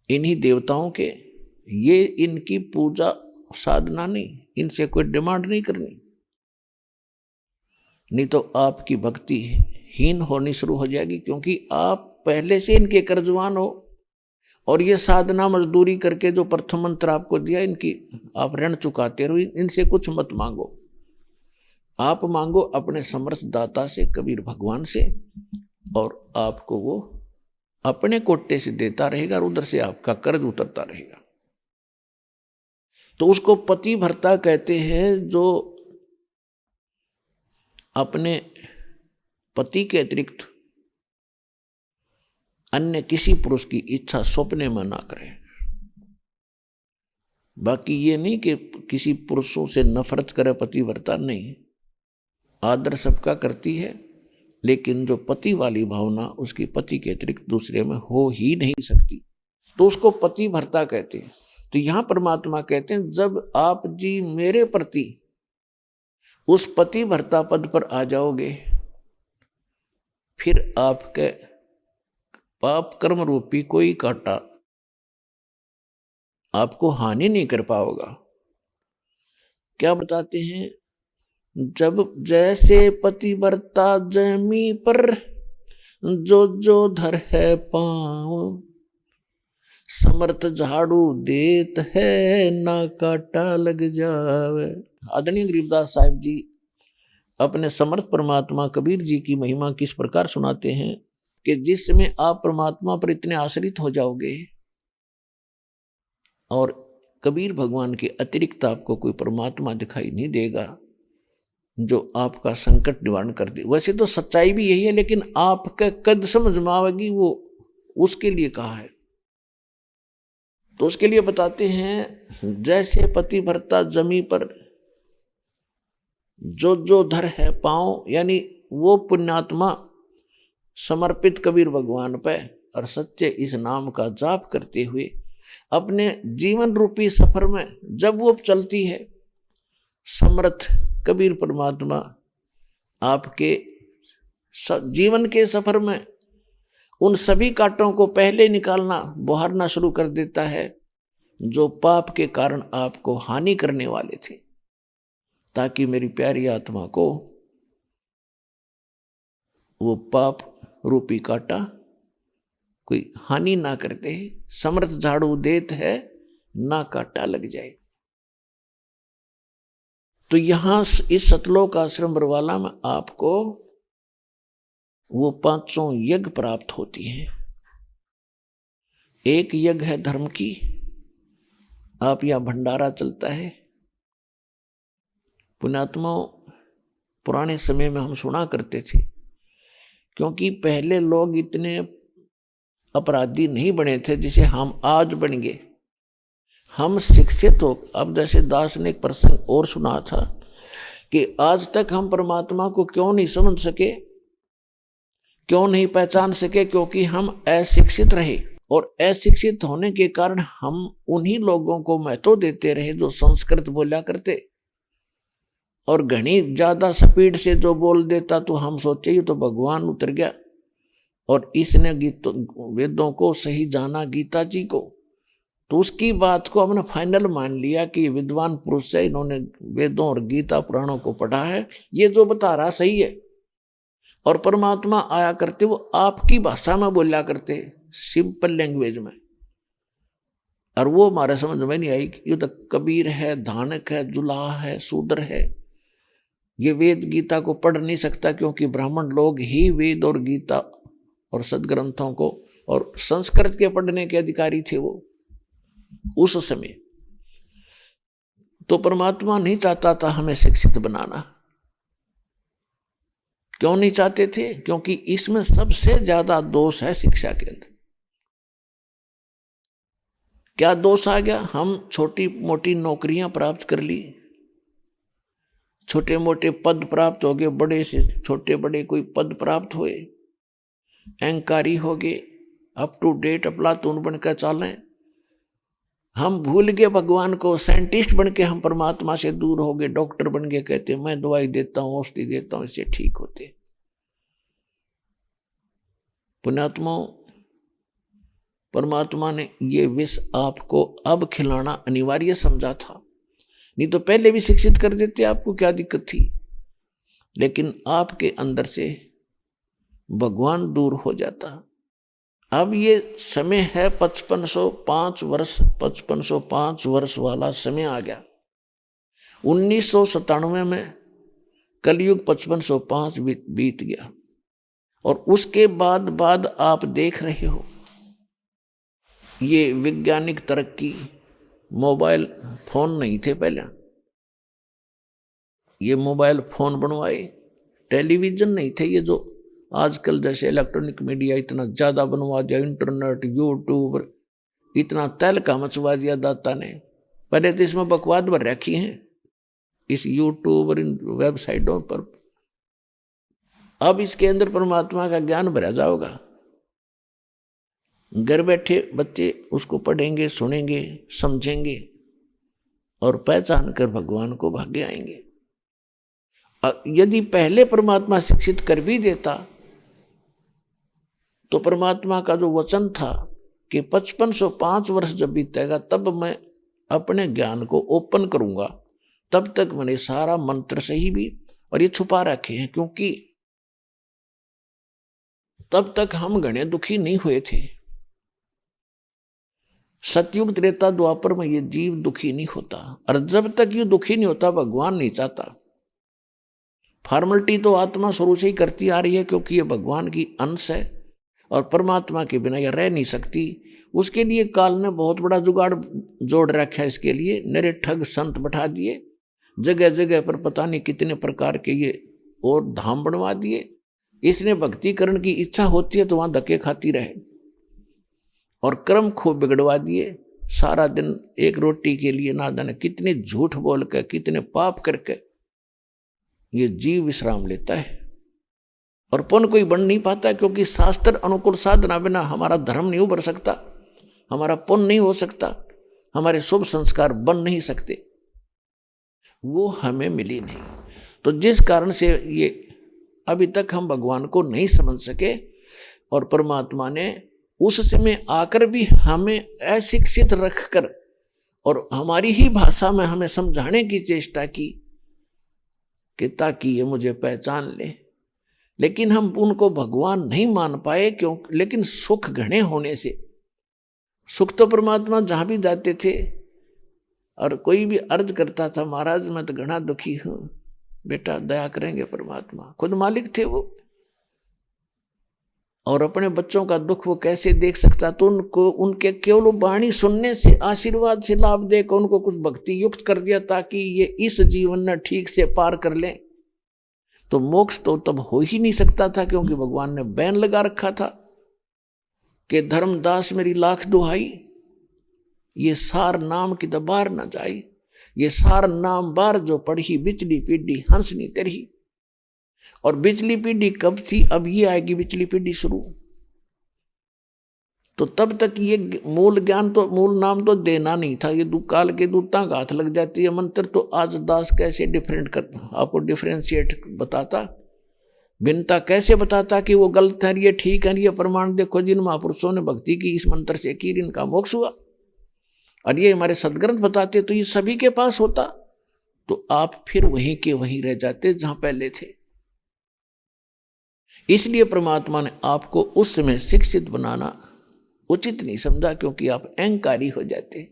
[SPEAKER 7] इन्हीं देवताओं के, ये इनकी पूजा साधना नहीं, इनसे कोई डिमांड नहीं करनी, नहीं तो आपकी भक्ति हीन होनी शुरू हो जाएगी, क्योंकि आप पहले से इनके कर्जवान हो। और ये साधना मजदूरी करके जो प्रथम मंत्र आपको दिया, इनकी आप ऋण चुकाते रहो, इनसे कुछ मत मांगो। आप मांगो अपने समर्थ दाता से, कबीर भगवान से, और आपको वो अपने कोटे से देता रहेगा और उधर से आपका कर्ज उतरता रहेगा। तो उसको पति भर्ता कहते हैं, जो अपने पति के अतिरिक्त अन्य किसी पुरुष की इच्छा स्वप्ने में ना करे। बाकी ये नहीं कि किसी पुरुषों से नफरत करे पति भर्ता, नहीं, आदर सबका करती है, लेकिन जो पति वाली भावना उसकी पति के अतिरिक्त दूसरे में हो ही नहीं सकती, तो उसको पति भर्ता कहते हैं। तो यहां परमात्मा कहते हैं जब आप जी मेरे प्रति उस पति भर्ता पद पर आ जाओगे, फिर आपके पाप कर्म रूपी कोई कांटा आपको हानि नहीं कर पाओगा। क्या बताते हैं? जब जैसे पतिव्रता जमी पर जो जो धर है पाँव, समर्थ झाड़ू देत है ना काटा लग जावे। आदरणीय गरीबदास साहिब जी अपने समर्थ परमात्मा कबीर जी की महिमा किस प्रकार सुनाते हैं कि जिस समय आप परमात्मा पर इतने आश्रित हो जाओगे और कबीर भगवान के अतिरिक्त आपको कोई परमात्मा दिखाई नहीं देगा जो आपका संकट निवारण कर दे। वैसे तो सच्चाई भी यही है, लेकिन आपका कद समझ में आवेगी वो उसके लिए कहा है। तो उसके लिए बताते हैं जैसे पतिव्रता जमी पर जो जो धर है पाँव, यानी वो पुण्यात्मा समर्पित कबीर भगवान पे और सच्चे इस नाम का जाप करते हुए अपने जीवन रूपी सफर में जब वो चलती है, समर्थ कबीर परमात्मा आपके जीवन के सफर में उन सभी कांटों को पहले निकालना, बहारना शुरू कर देता है जो पाप के कारण आपको हानि करने वाले थे, ताकि मेरी प्यारी आत्मा को वो पाप रूपी कांटा कोई हानि ना करते। समर्थ झाड़ू देत है ना कांटा लग जाए। तो यहां इस सतलोक आश्रम बरवाला में आपको वो 500 यज्ञ प्राप्त होती हैं। एक यज्ञ है धर्म की, आप यहां भंडारा चलता है। पुण्यात्माओं, पुराने समय में हम सुना करते थे, क्योंकि पहले लोग इतने अपराधी नहीं बने थे जिसे हम आज बन गए। हम शिक्षित हो। अब जैसे दास ने एक प्रसंग और सुना था कि आज तक हम परमात्मा को क्यों नहीं समझ सके, क्यों नहीं पहचान सके, क्योंकि हम अशिक्षित रहे। और अशिक्षित होने के कारण हम उन्हीं लोगों को महत्व देते रहे जो संस्कृत बोला करते, और घनी ज्यादा स्पीड से जो बोल देता तो हम सोचे ये तो भगवान उतर गया, और इसने वेदों को सही जाना, गीता जी को, तो उसकी बात को हमने फाइनल मान लिया कि विद्वान पुरुष है, इन्होंने वेदों और गीता पुराणों को पढ़ा है, ये जो बता रहा सही है। और परमात्मा आया करते वो आपकी भाषा में बोला करते, सिंपल लैंग्वेज में, और वो हमारे समझ में नहीं आई। ये तो कबीर है, धानक है, जुलाहा है, शूद्र है, ये वेद गीता को पढ़ नहीं सकता, क्योंकि ब्राह्मण लोग ही वेद और गीता और सदग्रंथों को और संस्कृत के पढ़ने के अधिकारी थे वो उस समय। तो परमात्मा नहीं चाहता था हमें शिक्षित बनाना। क्यों नहीं चाहते थे? क्योंकि इसमें सबसे ज्यादा दोष है शिक्षा के अंदर। क्या दोष आ गया? हम छोटी मोटी नौकरियां प्राप्त कर ली, छोटे मोटे पद प्राप्त हो गए, बड़े से छोटे बड़े कोई पद प्राप्त हुए, अहंकारी हो गए, अप टू डेट अफलातून बनकर चालें। हम भूल गए भगवान को, साइंटिस्ट बन के हम परमात्मा से दूर हो गए, डॉक्टर बन के कहते मैं दवाई देता हूं, औषधि देता हूं, इससे ठीक होते। पुण्यात्माओं, परमात्मा ने ये विष आपको अब खिलाना अनिवार्य समझा था, नहीं तो पहले भी शिक्षित कर देते, आपको क्या दिक्कत थी। लेकिन आपके अंदर से भगवान दूर हो जाता। अब ये समय है 5505 वर्ष, 5505 वर्ष वाला समय आ गया। 1997 में कलयुग 5505 बीत गया, और उसके बाद आप देख रहे हो ये वैज्ञानिक तरक्की। मोबाइल फोन नहीं थे पहले, ये मोबाइल फोन बनवाए। टेलीविजन नहीं थे, ये जो आजकल जैसे इलेक्ट्रॉनिक मीडिया इतना ज्यादा बनवा दिया, इंटरनेट, यूट्यूब, इतना तहलका मचवा दिया दाता ने। पहले तो इसमें बकवाद भर रखी है इस यूट्यूब और इन वेबसाइटों पर। अब इसके अंदर परमात्मा का ज्ञान भरा जाओगा। घर बैठे बच्चे उसको पढ़ेंगे, सुनेंगे, समझेंगे, और पहचान कर भगवान को भागे आएंगे। यदि पहले परमात्मा शिक्षित कर भी देता, तो परमात्मा का जो वचन था कि 5505 वर्ष जब बीतेगा तब मैं अपने ज्ञान को ओपन करूंगा, तब तक मैंने सारा मंत्र सही भी और ये छुपा रखे हैं, क्योंकि तब तक हम घने दुखी नहीं हुए थे। सतयुग त्रेता द्वापर में ये जीव दुखी नहीं होता, और जब तक ये दुखी नहीं होता भगवान नहीं चाहता। फॉर्मेलिटी तो आत्मा शुरू से ही करती आ रही है, क्योंकि ये भगवान की अंश है और परमात्मा के बिना यह रह नहीं सकती। उसके लिए काल ने बहुत बड़ा जुगाड़ जोड़ रखा है। इसके लिए नरे ठग संत बैठा दिए, जगह जगह पर पता नहीं कितने प्रकार के ये और धाम बनवा दिए। इसने भक्तिकरण की इच्छा होती है तो वहां धक्के खाती रहे, और कर्म खूब बिगड़वा दिए। सारा दिन एक रोटी के लिए ना जाने कितने झूठ बोल कर, कितने पाप करके ये जीव विश्राम लेता है, और पुण्य कोई बन नहीं पाता, क्योंकि शास्त्र अनुकूल साधना बिना हमारा धर्म नहीं उभर सकता, हमारा पुण्य नहीं हो सकता, हमारे शुभ संस्कार बन नहीं सकते, वो हमें मिली नहीं। तो जिस कारण से ये अभी तक हम भगवान को नहीं समझ सके, और परमात्मा ने उस समय आकर भी हमें अशिक्षित रखकर और हमारी ही भाषा में हमें समझाने की चेष्टा की कि ताकि ये मुझे पहचान ले। लेकिन हम उनको भगवान नहीं मान पाए, क्यों? लेकिन सुख घने होने से, सुख तो परमात्मा जहां भी जाते थे और कोई भी अर्ज करता था, महाराज मैं तो घना दुखी हूं, बेटा दया करेंगे परमात्मा, खुद मालिक थे वो, और अपने बच्चों का दुख वो कैसे देख सकता? तो उनको उनके केवल वाणी सुनने से, आशीर्वाद से लाभ देकर उनको कुछ भक्ति युक्त कर दिया ताकि ये इस जीवन में ठीक से पार कर लें। तो मोक्ष तो तब हो ही नहीं सकता था, क्योंकि भगवान ने बैन लगा रखा था कि धर्मदास मेरी लाख दुहाई, ये सार नाम की दबार न जाई, ये सार नाम बार जो पढ़ी बिचली पीढ़ी हंसनी तेरी। और बिचली पीढ़ी कब थी? अब ये आएगी बिचली पीढ़ी शुरू। तो तब तक ये मूल ज्ञान तो, मूल नाम तो देना नहीं था। ये काल के दूता का हाथ लग जाती है मंत्र, तो आज दास कैसे डिफरेंट कर, आपको डिफरेंशिएट बताता, भिन्नता कैसे बताता कि वो गलत है, ये ठीक है, ये प्रमाण देखो जिन महापुरुषों ने भक्ति की इस मंत्र से की, इनका मोक्ष हुआ। और ये हमारे सदग्रंथ बताते तो ये सभी के पास होता, तो आप फिर वहीं के वहीं रह जाते जहां पहले थे। इसलिए परमात्मा ने आपको उस समय शिक्षित बनाना उचित नहीं समझा, क्योंकि आप अहंकारी हो जाते।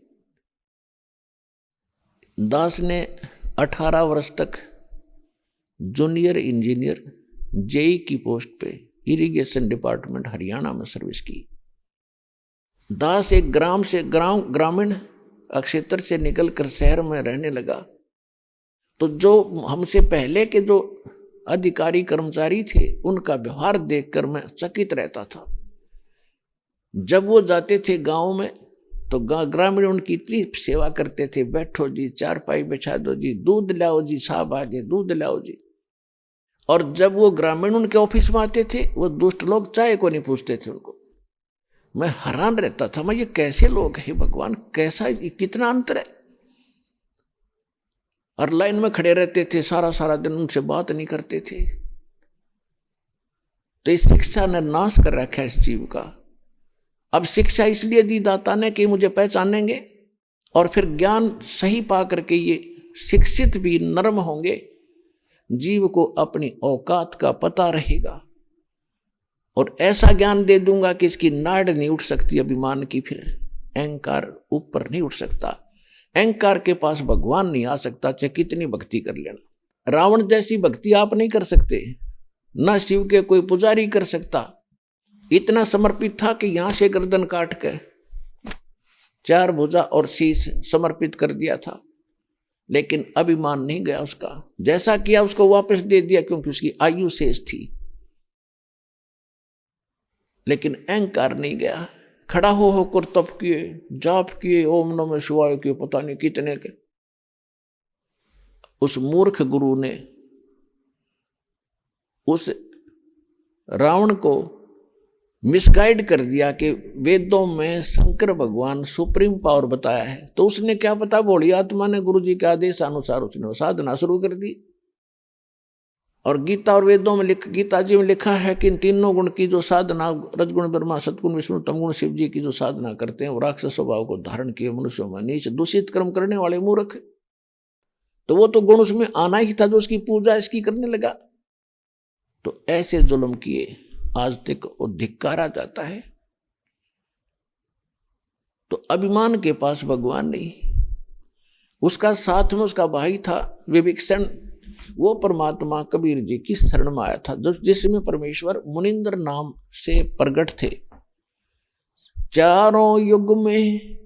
[SPEAKER 7] दास ने 18 वर्ष तक जूनियर इंजीनियर जेई की पोस्ट पे इरिगेशन डिपार्टमेंट हरियाणा में सर्विस की। दास एक ग्रामीण क्षेत्र से निकलकर शहर में रहने लगा। तो जो हमसे पहले के जो अधिकारी कर्मचारी थे उनका व्यवहार देखकर मैं चकित रहता था। जब वो जाते थे गांव में तो ग्रामीण उनकी इतनी सेवा करते थे, बैठो जी, चारपाई बिछा दो जी, दूध लाओ जी, साहब आगे दूध लाओ जी। और जब वो ग्रामीण उनके ऑफिस में आते थे, वो दुष्ट लोग चाय को नहीं पूछते थे उनको। मैं हैरान रहता था, मैं ये कैसे लोग हैं भगवान, कैसा कितना अंतर है। और लाइन में खड़े रहते थे, सारा दिन उनसे बात नहीं करते थे। तो इस शिक्षा ने नाश कर रखा है इस जीव का। अब शिक्षा इसलिए दी दाता ने कि मुझे पहचानेंगे, और फिर ज्ञान सही पा करके ये शिक्षित भी नर्म होंगे, जीव को अपनी औकात का पता रहेगा। और ऐसा ज्ञान दे दूंगा कि इसकी नाड़ नहीं उठ सकती अभिमान की, फिर अहंकार ऊपर नहीं उठ सकता। अहंकार के पास भगवान नहीं आ सकता, चाहे कितनी भक्ति कर लेना। रावण जैसी भक्ति आप नहीं कर सकते, ना शिव के कोई पुजारी कर सकता। इतना समर्पित था कि यहां से गर्दन काट के 4 भुजा और शीश समर्पित कर दिया था, लेकिन अभिमान नहीं गया उसका। जैसा किया उसको वापस दे दिया, क्योंकि उसकी आयु शेष थी, लेकिन अहंकार नहीं गया। खड़ा हो होकर तप किए, जाप किए, ओम नमः शिवाय किए, पता नहीं कितने के। उस मूर्ख गुरु ने उस रावण को मिसगाइड कर दिया कि वेदों में शंकर भगवान सुप्रीम पावर बताया है। तो उसने क्या पता, बोली आत्मा ने गुरु जी के आदेश अनुसार उसने साधना शुरू कर दी। और गीता और वेदों में गीता जी में लिखा है कि इन तीनों गुण की जो साधना, रजगुण ब्रह्मा, सतगुण विष्णु, तमगुण शिव जी की जो साधना करते हैं, वो राक्षस स्वभाव को धारण किए मनुष्यों में नीच दूषित कर्म करने वाले मूर्ख। तो वो तो गुण उसमें आना ही था, जो उसकी पूजा इसकी करने लगा। तो ऐसे जुल्म किए आज तक वो धिक्कारा जाता है। तो अभिमान के पास भगवान नहीं। उसका साथ में उसका भाई था विभीषण, वो परमात्मा कबीर जी की शरण में आया था, जिसमें परमेश्वर मुनिंद्र नाम से प्रकट थे। चारों युग में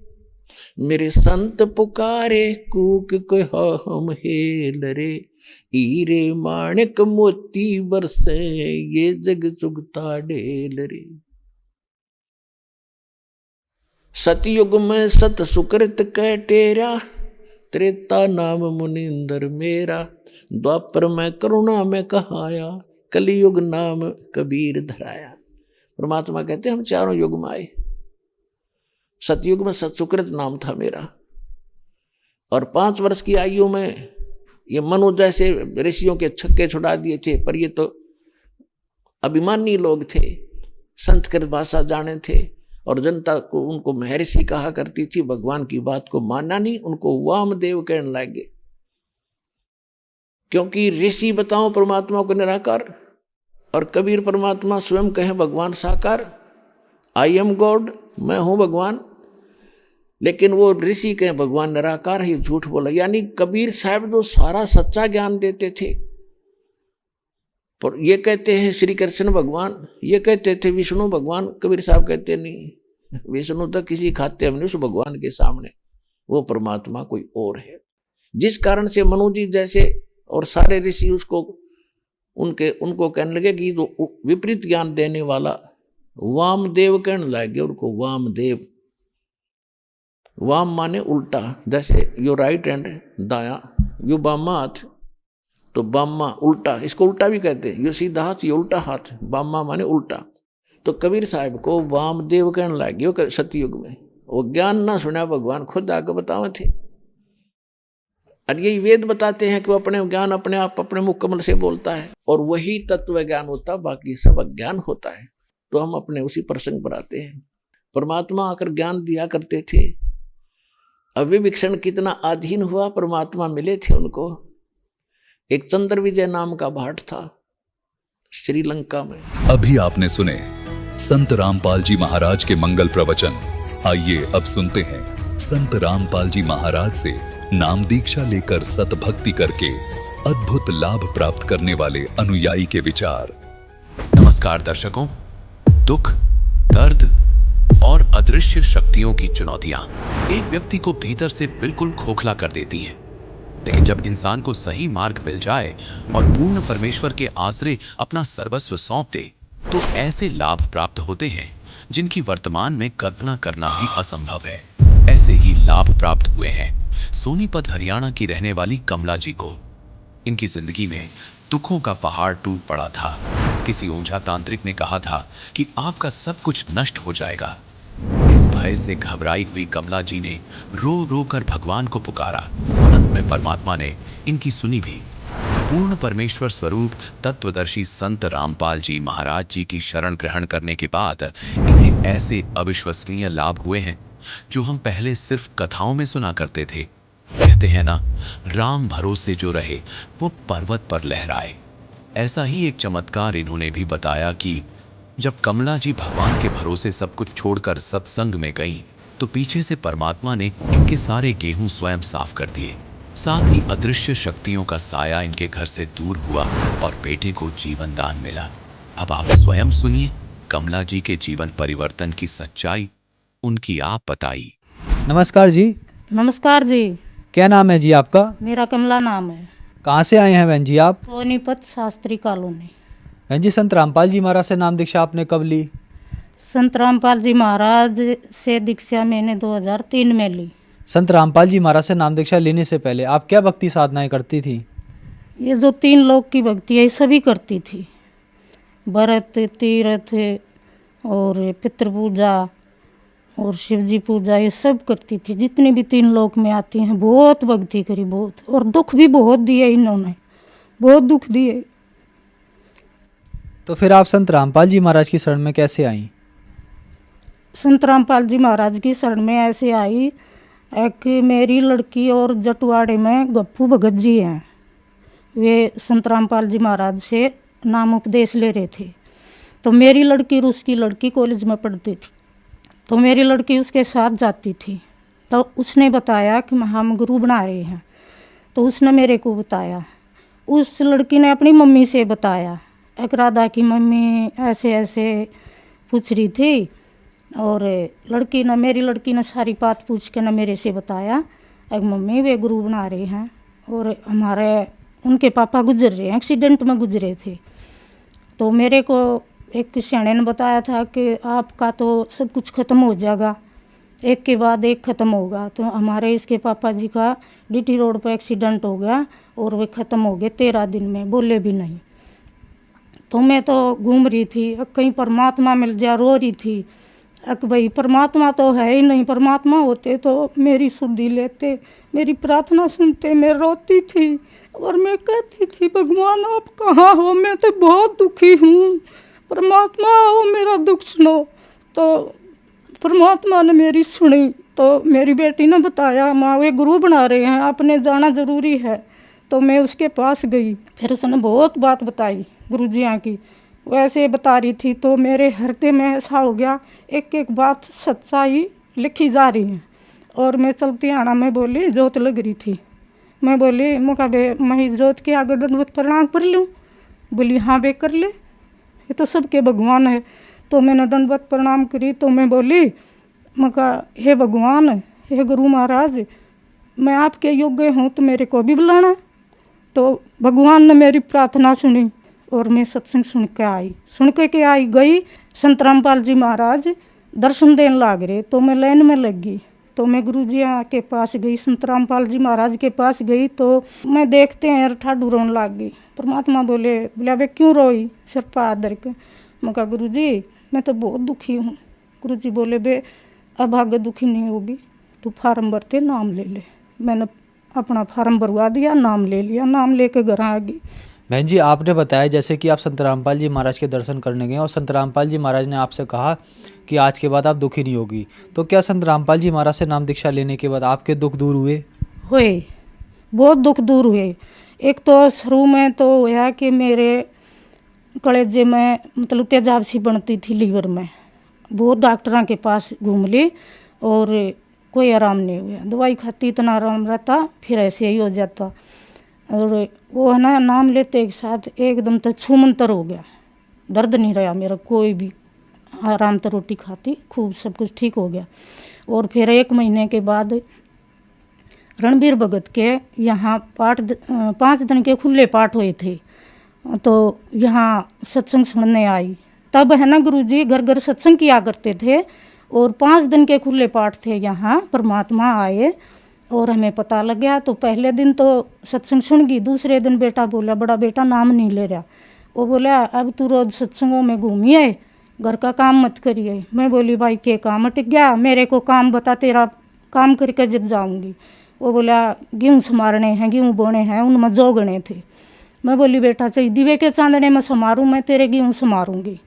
[SPEAKER 7] मेरे संत पुकारे, कूक कहा हम हेल रे, हीरे माणिक मोती बरसे, ये जग चुगता ढेल रे। सतयुग में सत सुकृत कह टेरा, त्रेता नाम मुनिंदर मेरा, द्वापर में करुणा में कहाया, कलियुग नाम कबीर धराया। परमात्मा कहते हम चारों युग में आए। सतयुग में सतसुकृत नाम था मेरा, और 5 वर्ष की आयु में ये मनु जैसे ऋषियों के छक्के छुड़ा दिए थे, पर ये तो अभिमानी लोग थे। संस्कृत भाषा जाने थे और जनता को उनको महर्षि कहा करती थी। भगवान की बात को माना नहीं, उनको वामदेव कहने लगे, क्योंकि ऋषि बताओ परमात्मा को निराकार और कबीर परमात्मा स्वयं कहे भगवान साकार, आई एम गॉड, मैं हूं भगवान। लेकिन वो ऋषि कहे भगवान निराकार ही, झूठ बोला। यानी कबीर साहब जो सारा सच्चा ज्ञान देते थे, पर ये कहते हैं श्री कृष्ण भगवान, ये कहते थे विष्णु भगवान, कबीर साहब कहते नहीं, विष्णु तो किसी खाते हमने उस भगवान के सामने, वो परमात्मा कोई और है। जिस कारण से मनु जी जैसे और सारे ऋषि उसको उनको कहने लगे कि तो विपरीत ज्ञान देने वाला वामदेव कहने लगे उनको, वामदेव। वाम माने उल्टा, जैसे यो राइट हैंड दाया, यो बामा हाथ, तो बामा उल्टा, इसको उल्टा भी कहते हैं। यो सीधा हाथ, ये उल्टा हाथ, बामा माने उल्टा। तो कबीर साहब को वामदेव कहने लगे सतयुग में। वो ज्ञान ना सुना, भगवान खुद आगे बतावे थे। और यही वेद बताते हैं कि वो अपने ज्ञान अपने आप अपने मुख कमल से बोलता है, और वही तत्व ज्ञान होता, बाकी सब अज्ञान होता है। तो हम अपने उसी प्रसंग पर आते हैं। परमात्मा आकर ज्ञान दिया करते थे। अविवीक्षण कितना अधीन हुआ, परमात्मा मिले थे उनको। एक चंद्र विजय नाम का भाट था श्रीलंका में।
[SPEAKER 8] अभी आपने सुने संत रामपाल जी महाराज के मंगल प्रवचन। आइए अब सुनते हैं संत रामपाल जी महाराज से नाम दीक्षा लेकर सतभक्ति करके अद्भुत लाभ प्राप्त करने वाले अनुयायी के विचार।
[SPEAKER 3] नमस्कार दर्शकों। दुख, दर्द और अदृश्य शक्तियों की चुनौतियां एक व्यक्ति को भीतर से बिल्कुल खोखला कर देती हैं। लेकिन जब इंसान को सही मार्ग मिल जाए और पूर्ण परमेश्वर के आश्रय अपना सर्वस्व सौंप दे, तो ऐसे लाभ प्राप्त होते हैं जिनकी वर्तमान में कल्पना करना भी असंभव है। ऐसे ही लाभ प्राप्त हुए हैं सोनीपत हरियाणा की रहने वाली कमला जी को। इनकी जिंदगी में दुखों का पहाड़ टूट पड़ा था। किसी ओझा तांत्रिक ने कहा था कि आपका सब कुछ नष्ट हो जाएगा। इस भय से घबराई हुई कमला जी ने रो रो कर भगवान को पुकारा और अंत में परमात्मा ने इनकी सुनी भी। पूर्ण परमेश्वर स्वरूप तत्वदर्शी संत रामपाल जी महाराज जी की शरण ग्रहण करने के बाद इन्हें ऐसे अविश्वसनीय लाभ हुए हैं जो हम पहले सिर्फ कथाओं में सुना करते थे। कहते हैं ना, राम भरोसे जो रहे वो पर्वत पर लहराए। ऐसा ही एक चमत्कार इन्होंने भी बताया कि जब कमला जी भगवान के भरोसे सब कुछ छोड़कर सत्संग में गईं, तो पीछे से परमात्मा ने इनके सारे गेहूं स्वयं साफ कर दिए। साथ ही अदृश्य शक्तियों का साया इनके घर से दूर हुआ और बेटे को जीवन दान मिला। अब आप स्वयं सुनिए कमला जी के जीवन परिवर्तन की सच्चाई, उनकी आप बताई।
[SPEAKER 4] नमस्कार जी।
[SPEAKER 9] नमस्कार जी।
[SPEAKER 4] क्या नाम है जी आपका?
[SPEAKER 9] मेरा कमला नाम है।
[SPEAKER 4] कहाँ से आए हैं बहन जी आप?
[SPEAKER 9] सोनीपत शास्त्री कॉलोनी।
[SPEAKER 4] बहन जी, संत रामपाल जी महाराज से नाम दीक्षा आपने कब ली?
[SPEAKER 9] संत रामपाल जी महाराज से दीक्षा मैंने 2003 में ली।
[SPEAKER 4] संत रामपाल जी महाराज से नाम दीक्षा लेने से पहले आप क्या भक्ति साधनाएं करती थी?
[SPEAKER 9] ये जो 3 लोक की भक्ति है, ये सभी करती थी। व्रत, तीर्थ और पितृ पूजा और शिवजी पूजा, ये सब करती थी। जितनी भी 3 लोक में आती हैं, बहुत भक्ति करी, बहुत। और दुख भी बहुत दिए इन्होंने, बहुत दुख दिए।
[SPEAKER 4] तो फिर आप संत रामपाल जी महाराज की शरण में कैसे आई?
[SPEAKER 9] संत रामपाल जी महाराज की शरण में ऐसे आई, एक मेरी लड़की और जटवाड़े में गप्पू भगत जी हैं, वे संत रामपाल जी महाराज से नाम उपदेश ले रहे थे। तो मेरी लड़की और उसकी लड़की कॉलेज में पढ़ती थी, तो मेरी लड़की उसके साथ जाती थी। तो उसने बताया कि हम गुरु बना रहे हैं, तो उसने मेरे को बताया। उस लड़की ने अपनी मम्मी से बताया, एक राधा की मम्मी ऐसे ऐसे पूछ रही थी, और मेरी लड़की ने सारी बात पूछ के ना मेरे से बताया, एक मम्मी वे गुरु बना रहे हैं और उनके पापा गुजर रहे हैं, एक्सीडेंट में गुजरे थे। तो मेरे को एक सियाने ने बताया था कि आपका तो सब कुछ ख़त्म हो जाएगा, एक के बाद एक ख़त्म होगा। तो हमारे इसके पापा जी का DT रोड पर एक्सीडेंट हो गया और वे ख़त्म हो गए 13 दिन में, बोले भी नहीं। तो मैं तो घूम रही थी, कहीं परमात्मा मिल जाए, रो रही थी। भाई परमात्मा तो है ही नहीं, परमात्मा होते तो मेरी सुधि लेते, मेरी प्रार्थना सुनते। मैं रोती थी और मैं कहती थी, भगवान आप कहाँ हो, मैं तो बहुत दुखी हूँ, परमात्मा आओ मेरा दुख सुनो। तो परमात्मा ने मेरी सुनी। तो मेरी बेटी ने बताया, माँ वे गुरु बना रहे हैं, आपने जाना ज़रूरी है। तो मैं उसके पास गई, फिर उसने बहुत बात बताई गुरुजियाँ की, वैसे बता रही थी। तो मेरे हृदय में ऐसा हो गया, एक एक बात सच्चाई लिखी जा रही है। और मैं चलती आना, मैं बोली जोत लग रही थी, मैं बोली मुकाबे मैं जोत के आगे दंडवत प्रणाम कर लूँ। बोली हाँ बे कर ले, ये तो सबके भगवान है। तो मैंने दंडवत प्रणाम करी। तो मैं बोली मका हे भगवान, हे गुरु महाराज, मैं आपके योग्य हूँ तो मेरे को भी बुलाना। तो भगवान ने मेरी प्रार्थना सुनी और मैं सत्संग सुन के आई गई। संत रामपाल जी महाराज दर्शन देने लग रहे। तो मैं लाइन में लग गई। तो मैं गुरुजी के पास गई, संत रामपाल जी महाराज के पास गई। तो मैं देखते हैं ठाडू रोने लग गई। परमात्मा बोले वे क्यों रोई सिर पर हाथ धर के। मैं कहा गुरुजी मैं तो बहुत दुखी हूँ। गुरुजी बोले बे अब आगे दुखी नहीं होगी, तू फार्म भरते नाम ले ले। मैंने अपना फार्म भरवा दिया, नाम ले लिया, नाम लेके घर आ गई।
[SPEAKER 4] बहन जी, आपने बताया जैसे कि आप संत रामपाल जी महाराज के दर्शन करने गए और संत रामपाल जी महाराज ने आपसे कहा कि आज के बाद आप दुखी नहीं होगी। तो क्या संत रामपाल जी महाराज से नाम दीक्षा लेने के बाद आपके दुख दूर हुए?
[SPEAKER 9] बहुत दुख दूर हुए। एक तो शुरू में तो हुआ कि मेरे कलेजे में मतलब तेजाब सी बनती थी लीवर में, बहुत डॉक्टरों के पास घूम ली और कोई आराम नहीं हुआ। दवाई खाती इतना आराम रहता, फिर ऐसे ही हो जाता। और वो है ना, नाम लेते एक साथ एकदम तो छूमंतर हो गया, दर्द नहीं रहा मेरा कोई भी, आराम तो रोटी खाती खूब, सब कुछ ठीक हो गया। और फिर 1 महीने के बाद रणबीर भगत के यहाँ पाठ 5 दिन के खुले पाठ हुए थे। तो यहाँ सत्संग सुनने आई। तब है ना गुरुजी घर घर सत्संग किया करते थे और 5 दिन के खुले पाठ थे। यहाँ परमात्मा आए और हमें पता लग गया। तो पहले दिन तो सत्संग सुन गई, दूसरे दिन बेटा बोला, बड़ा बेटा नाम नहीं ले रहा। वो बोला अब तू रोज सत्संगों में घूमिए, घर का काम मत करिए। मैं बोली भाई के काम अटक गया, मेरे को काम बता, तेरा काम करके जब जाऊंगी। वो बोला गेहूँ संवारने हैं, गेहूँ बोने हैं, उनमें जो गणे थे। मैं बोली बेटा चाहिए दिवे के चांदने में संवारूँ, मैं तेरे गेहूँ संवारूँगी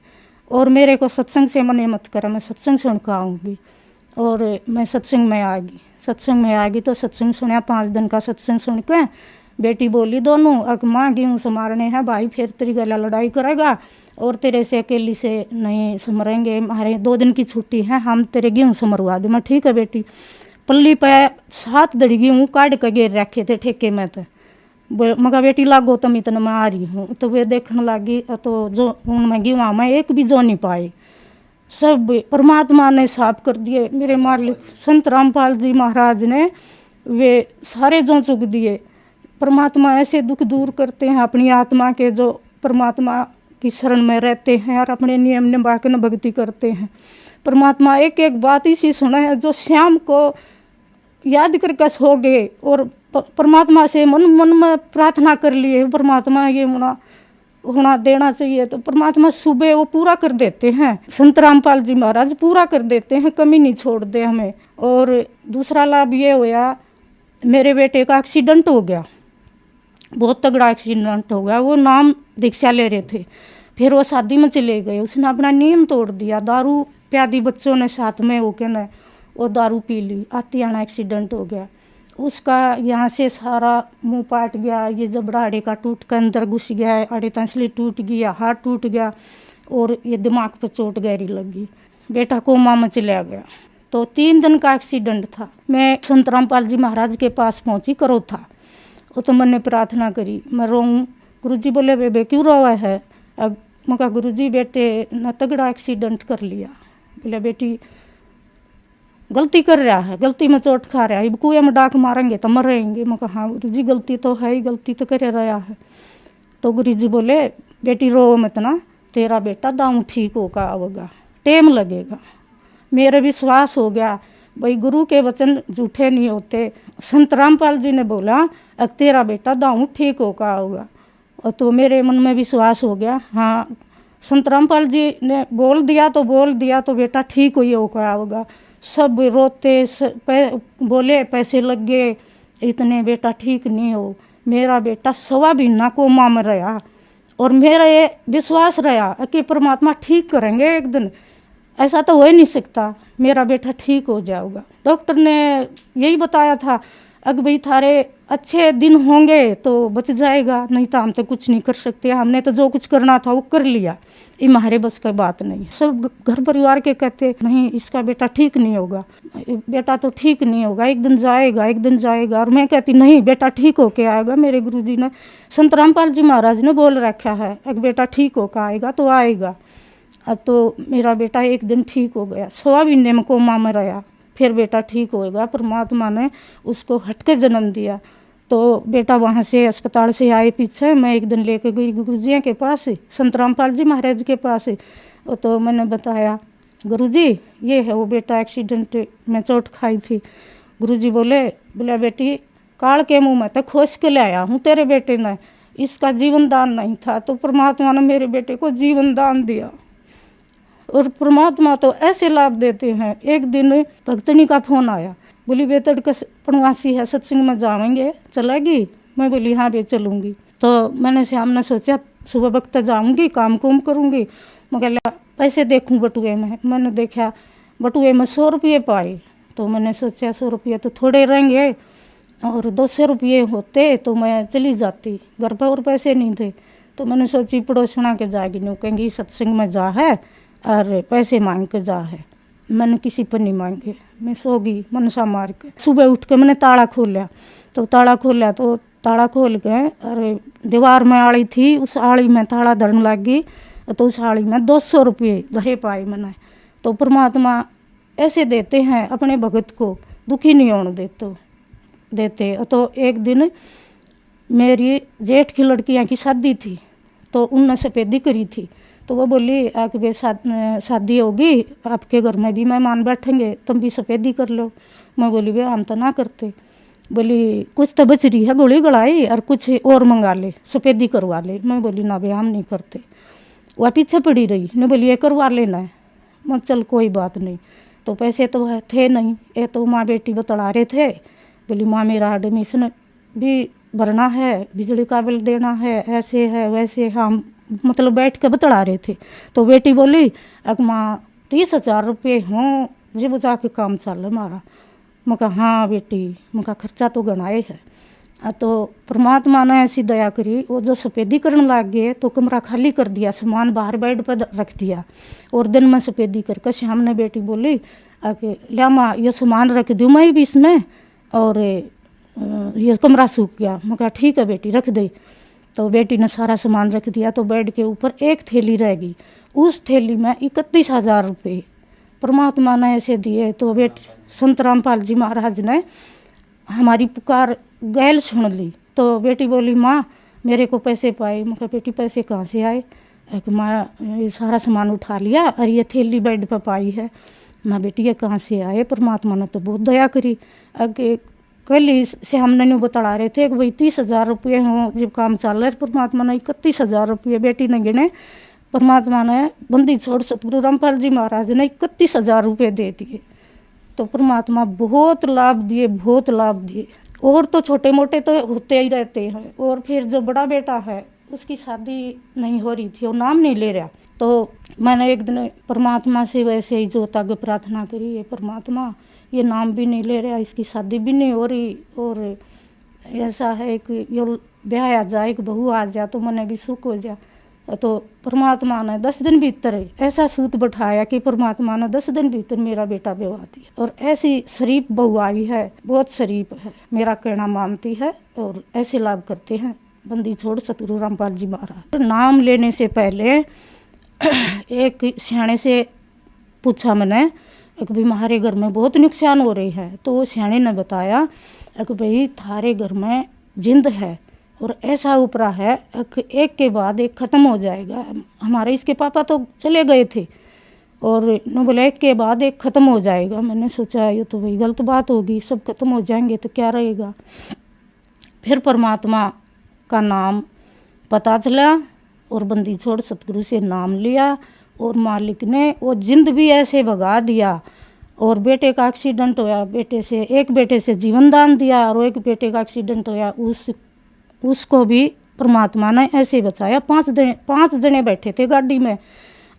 [SPEAKER 9] और मेरे को सत्संग से मने मत करा, मैं सत्संग सुन कर आऊँगी। और मैं सत्संग में आ गई। सत्संग में आ गई तो सत्संग सुना, 5 दिन का सत्संग सुन के बेटी बोली दोनों अक माँ गेहूँ संवारने हैं भाई, फिर तेरी गला लड़ाई करेगा और तेरे से अकेली से नहीं संवरेंगे, हमारे 2 दिन की छुट्टी है, हम तेरे गेहूँ संवरवा दे। मैं ठीक है बेटी। पल्ली पे 7 दड़ी गेहूँ काट के घेर रखे थे ठेके में। तो मगा बेटी लागो तुम इतना मैं आ रही हूँ। तो वे देखने लगी तो जो उनमें गेहूँ में एक भी जो नहीं पाई, सब परमात्मा ने साफ कर दिए। मेरे मालिक संत रामपाल जी महाराज ने वे सारे जो चुक दिए। परमात्मा ऐसे दुख दूर करते हैं अपनी आत्मा के, जो परमात्मा की शरण में रहते हैं और अपने नियम निभा के भक्ति करते हैं। परमात्मा एक एक बात इसी सुना है, जो शाम को याद करके सो गए और परमात्मा से मन मन में प्रार्थना कर लिए, परमात्मा ये होना देना चाहिए, तो परमात्मा सुबह वो पूरा कर देते हैं। संत रामपाल जी महाराज पूरा कर देते हैं, कमी नहीं छोड़ते हमें। और दूसरा लाभ ये हुआ, मेरे बेटे का एक्सीडेंट हो गया, बहुत तगड़ा एक्सीडेंट हो गया। वो नाम दीक्षा ले रहे थे, फिर वो शादी में चले गए, उसने अपना नियम तोड़ दिया। दारू प्यादी बच्चों ने साथ में होके न वो दारू पी ली, आती आना एक्सीडेंट हो गया उसका। यहाँ से सारा मुंह पाट गया, ये जबड़ा आड़े का टूट कर अंदर घुस गया, आड़े तंसली टूट गया, हाथ टूट गया और ये दिमाग पे चोट गहरी लगी। बेटा कोमा में चला गया। तो 3 दिन का एक्सीडेंट था। मैं संत रामपाल जी महाराज के पास पहुँची, करो था वो तो मैंने प्रार्थना करी, मैं रोऊँ। गुरुजी बोले बेबे क्यों रोवा है? मैं कहा गुरुजी बेटे न तगड़ा एक्सीडेंट कर लिया। बोले बेटी गलती कर रहा है, गलती में चोट खा रहा है, अब कुएं में डाक मारेंगे तो मर रहेंगे। मैं कहा हाँ गुरुजी गलती तो है ही, गलती तो कर रहा है। तो गुरुजी बोले बेटी रो मत ना, तेरा बेटा दाऊँ ठीक होगा, आवेगा, टाइम लगेगा। मेरे विश्वास हो गया भाई गुरु के वचन झूठे नहीं होते। संत रामपाल जी ने बोला अब तेरा बेटा दाऊँ ठीक होगा, आवेगा। और तो मेरे मन में विश्वास हो गया, हाँ संत रामपाल जी ने बोल दिया तो बेटा ठीक ही होगा, आवेगा। सब रोते बोले पैसे लग गए इतने, बेटा ठीक नहीं हो। मेरा बेटा 1.25 महीना कोमा में रहा और मेरा ये विश्वास रहा कि परमात्मा ठीक करेंगे एक दिन, ऐसा तो हो ही नहीं सकता, मेरा बेटा ठीक हो जाएगा। डॉक्टर ने यही बताया था अगर भाई थारे अच्छे दिन होंगे तो बच जाएगा, नहीं तो हम तो कुछ नहीं कर सकते, हमने तो जो कुछ करना था वो कर लिया, ये हमारे बस की बात नहीं। सब घर परिवार के कहते नहीं इसका बेटा ठीक नहीं होगा, बेटा तो ठीक नहीं होगा, एक दिन जाएगा एक दिन जाएगा। और मैं कहती नहीं बेटा ठीक होके आएगा, मेरे गुरुजी ने संत रामपाल जी महाराज ने बोल रखा है अगर बेटा ठीक होकर आएगा तो आएगा। तो मेरा बेटा एक दिन ठीक हो गया, 6 महीने में कोमा में रहा, फिर बेटा ठीक होएगा। परमात्मा ने उसको हटके जन्म दिया। तो बेटा वहाँ से अस्पताल से आए पीछे, मैं एक दिन लेके गई गुरुजी के पास, संत रामपाल जी महाराज के पास। तो मैंने बताया गुरुजी ये है वो बेटा एक्सीडेंट में चोट खाई थी। गुरुजी बोले बेटी काल के मुँह में तो खोस के ले आया हूँ तेरे बेटे ने, इसका जीवन दान नहीं था तो परमात्मा ने मेरे बेटे को जीवन दान दिया। और परमात्मा तो ऐसे लाभ देते हैं। एक दिन भक्तनी का फोन आया, बोली बेतड़ का पणवासी है, सत्संग में जाएंगे, चलेगी? मैं बोली हाँ बे चलूँगी। तो मैंने सामने सोचा सुबह वक्त जाऊँगी, काम कुम करूँगी, मगर पैसे देखूँ बटुए में। मैंने देखा बटुए में 100 रुपये पाए, तो मैंने सोचा 100 रुपये तो थोड़े रहेंगे, और 200 रुपये होते तो मैं चली जाती, घर पर और पैसे नहीं थे। तो मैंने सोची पड़ोसना के जाएगी, नहीं कहेंगी सत्संग में जा है और पैसे मांग के जा है। मैंने किसी पर नहीं मांगे, मैं सो गई मनसा मार के। सुबह उठ के मैंने ताला खोला, तो ताला खोल के और दीवार में आड़ी थी, उस आड़ी में ताला धरने लग गई, तो उस आड़ी में 200 रुपये धरे पाए मैंने। तो परमात्मा ऐसे देते हैं अपने भगत को, दुखी नहीं होने देते। तो एक दिन मेरी जेठ की लड़कियाँ की शादी थी, तो उनने सफेदी करी थी। तो वो बोली आके शादी होगी, आपके घर में भी मेहमान बैठेंगे, तुम भी सफेदी कर लो। मैं बोली वे हम तो ना करते। बोली कुछ तो बच रही है गोली गड़ाई और कुछ और मंगा ले, सफेदी करवा ले। मैं बोली ना भैया हम नहीं करते। वह पीछे पड़ी रही, नहीं बोली ये करवा लेना है। मैं चल कोई बात नहीं। तो पैसे तो थे नहीं, ये तो माँ बेटी बतला रहे थे। बोली माँ मेरा एडमिशन भी भरना है, बिजली का बिल देना है, ऐसे है वैसे, हम मतलब बैठ के बतला रहे थे। तो बेटी बोली अगर माँ 30,000 रुपये हों जब जाके काम चल हमारा। मैं कहा हाँ बेटी, मैं कहा खर्चा तो गणाए है। तो परमात्मा ने ऐसी दया करी, वो जो सफेदी करने लग गए तो कमरा खाली कर दिया, सामान बाहर बेड पर रख दिया। और दिन में सफेदी करके शाम ने बेटी बोली आके लिया माँ ये सामान रख दूँ मैं भी इसमें, और ये कमरा सूख गया। मैं कहा ठीक है बेटी रख दे। तो बेटी ने सारा सामान रख दिया। तो बेड के ऊपर एक थैली रह गई, उस थैली में 31,000 रुपये परमात्मा ने ऐसे दिए। तो संत रामपाल जी महाराज ने हमारी पुकार गैल सुन ली। तो बेटी बोली माँ मेरे को पैसे पाए। मैं कहा बेटी पैसे कहाँ से आए? माँ ये सारा सामान उठा लिया और ये थैली बेड पर पाई है। माँ बेटी ये कहाँ से आए? परमात्मा ने तो बहुत दया करी। आगे कल से हमने नहीं बता रहे थे कि भाई 30,000 रुपये हों जब काम चल रहा है। परमात्मा ने 31,000 रुपये बेटी ने गिने। परमात्मा ने बंदी छोड़ सतगुरु रामपाल जी महाराज ने 31,000 रुपये दे दिए। तो परमात्मा बहुत लाभ दिए, बहुत लाभ दिए। और तो छोटे मोटे तो होते ही रहते हैं। और फिर जो बड़ा बेटा है उसकी शादी नहीं हो रही थी, वो नाम नहीं ले रहा। तो मैंने एक दिन परमात्मा से वैसे ही जो तक प्रार्थना करी, ये परमात्मा ये नाम भी नहीं ले रहा, इसकी शादी भी नहीं हो रही, और ऐसा है कि ये ब्याह आ जाए, एक बहू आ जा तो मैंने भी सुख हो जा। तो परमात्मा ने 10 दिन भीतर ऐसा सूत बैठाया कि परमात्मा ने 10 दिन भीतर मेरा बेटा विवाह दिया। और ऐसी शरीफ बहू आई है, बहुत शरीफ है, मेरा कहना मानती है और ऐसे लाभ करते हैं बंदी छोड़ सतगुरु रामपाल जी महाराज। नाम लेने से पहले एक सियाने से पूछा मैंने कि भाई हमारे घर में बहुत नुकसान हो रही है। तो वो सियाने ने बताया कि भाई थारे घर में जिंद है और ऐसा उपरा है कि एक के बाद एक ख़त्म हो जाएगा। हमारे इसके पापा तो चले गए थे और न बोले एक के बाद एक ख़त्म हो जाएगा। मैंने सोचा ये तो भाई गलत बात होगी, सब ख़त्म हो जाएंगे तो क्या रहेगा। फिर परमात्मा का नाम पता चला और बंदी छोड़ सतगुरु से नाम लिया और मालिक ने वो जिंद भी ऐसे भगा दिया। और बेटे का एक्सीडेंट होया, एक बेटे से जीवन दान दिया और एक बेटे का एक्सीडेंट होया, उसको भी परमात्मा ने ऐसे बचाया। 5 जने बैठे थे गाड़ी में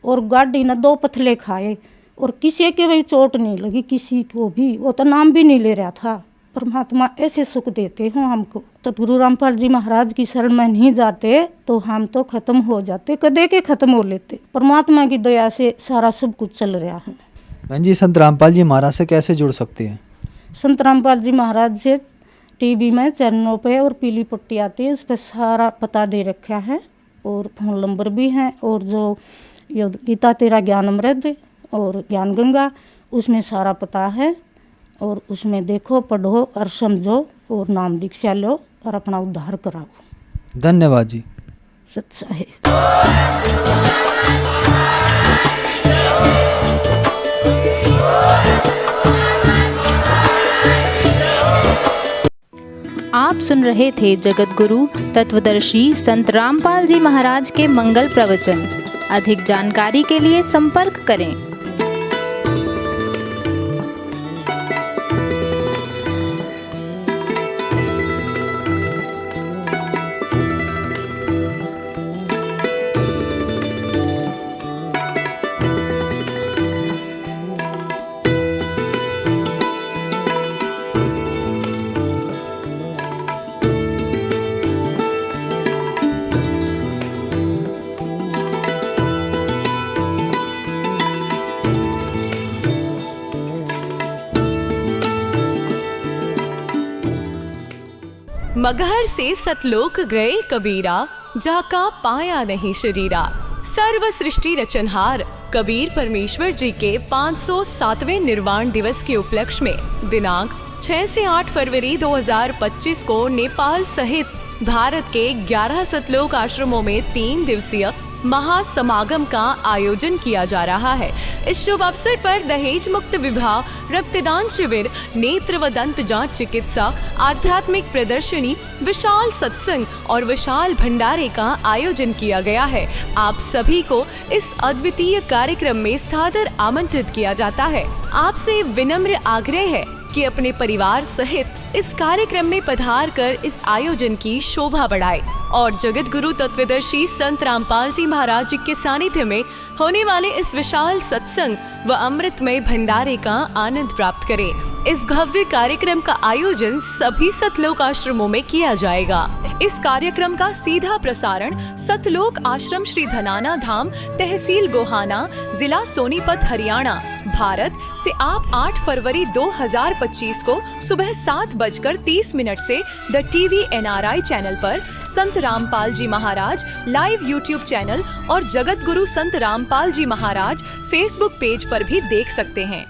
[SPEAKER 9] और गाड़ी ने 2 पथले खाए और किसी के भी चोट नहीं लगी, किसी को भी। वो तो नाम भी नहीं ले रहा था। परमात्मा ऐसे सुख देते हो हमको। सतगुरु रामपाल जी महाराज की शरण में नहीं जाते तो हम तो खत्म हो जाते, कदे के खत्म हो लेते। परमात्मा की दया से सारा सब कुछ चल रहा है।
[SPEAKER 4] बहन जी, संत रामपाल जी महाराज से कैसे जुड़ सकते हैं?
[SPEAKER 9] संत रामपाल जी महाराज से टीवी में चैनलों पे और पीली पट्टी आती है, उस पर सारा पता दे रखा है और फोन नंबर भी है। और जो ये गीता तेरा ज्ञान अमृत और ज्ञान गंगा, उसमें सारा पता है। और उसमें देखो, पढ़ो और समझो और नाम दीक्षा लो और अपना उद्धार कराओ।
[SPEAKER 4] धन्यवाद जी।
[SPEAKER 9] सच्चा है।
[SPEAKER 10] आप सुन रहे थे जगत गुरु तत्वदर्शी संत रामपाल जी महाराज के मंगल प्रवचन। अधिक जानकारी के लिए संपर्क करें।
[SPEAKER 1] मगहर से सतलोक गए कबीरा, जाका पाया नहीं शरीरा। सर्व सृष्टि रचनहार कबीर परमेश्वर जी के 507वें निर्वाण दिवस के उपलक्ष्य में दिनांक 6 से 8 फरवरी 2025 को नेपाल सहित भारत के 11 सतलोक आश्रमों में 3 दिवसीय महासमागम का आयोजन किया जा रहा है। इस शुभ अवसर पर दहेज मुक्त विवाह, रक्तदान शिविर, नेत्र व दंत जांच चिकित्सा, आध्यात्मिक प्रदर्शनी, विशाल सत्संग और विशाल भंडारे का आयोजन किया गया है। आप सभी को इस अद्वितीय कार्यक्रम में सादर आमंत्रित किया जाता है। आपसे विनम्र आग्रह है कि अपने परिवार सहित इस कार्यक्रम में पधार कर इस आयोजन की शोभा बढ़ाए और जगत गुरु तत्वदर्शी संत रामपाल जी महाराज जी के सानिध्य में होने वाले इस विशाल सत्संग व अमृतमय भंडारे का आनंद प्राप्त करें। इस भव्य कार्यक्रम का आयोजन सभी सतलोक आश्रमों में किया जाएगा। इस कार्यक्रम का सीधा प्रसारण सतलोक आश्रम श्री धनाना धाम, तहसील गोहाना, जिला सोनीपत, हरियाणा, भारत से आप 8 फरवरी 2025 को सुबह 7:30 से द टीवी NRI चैनल पर संत रामपाल जी महाराज लाइव यूट्यूब चैनल और जगत गुरु संत रामपाल जी महाराज फेसबुक पेज पर भी देख सकते हैं।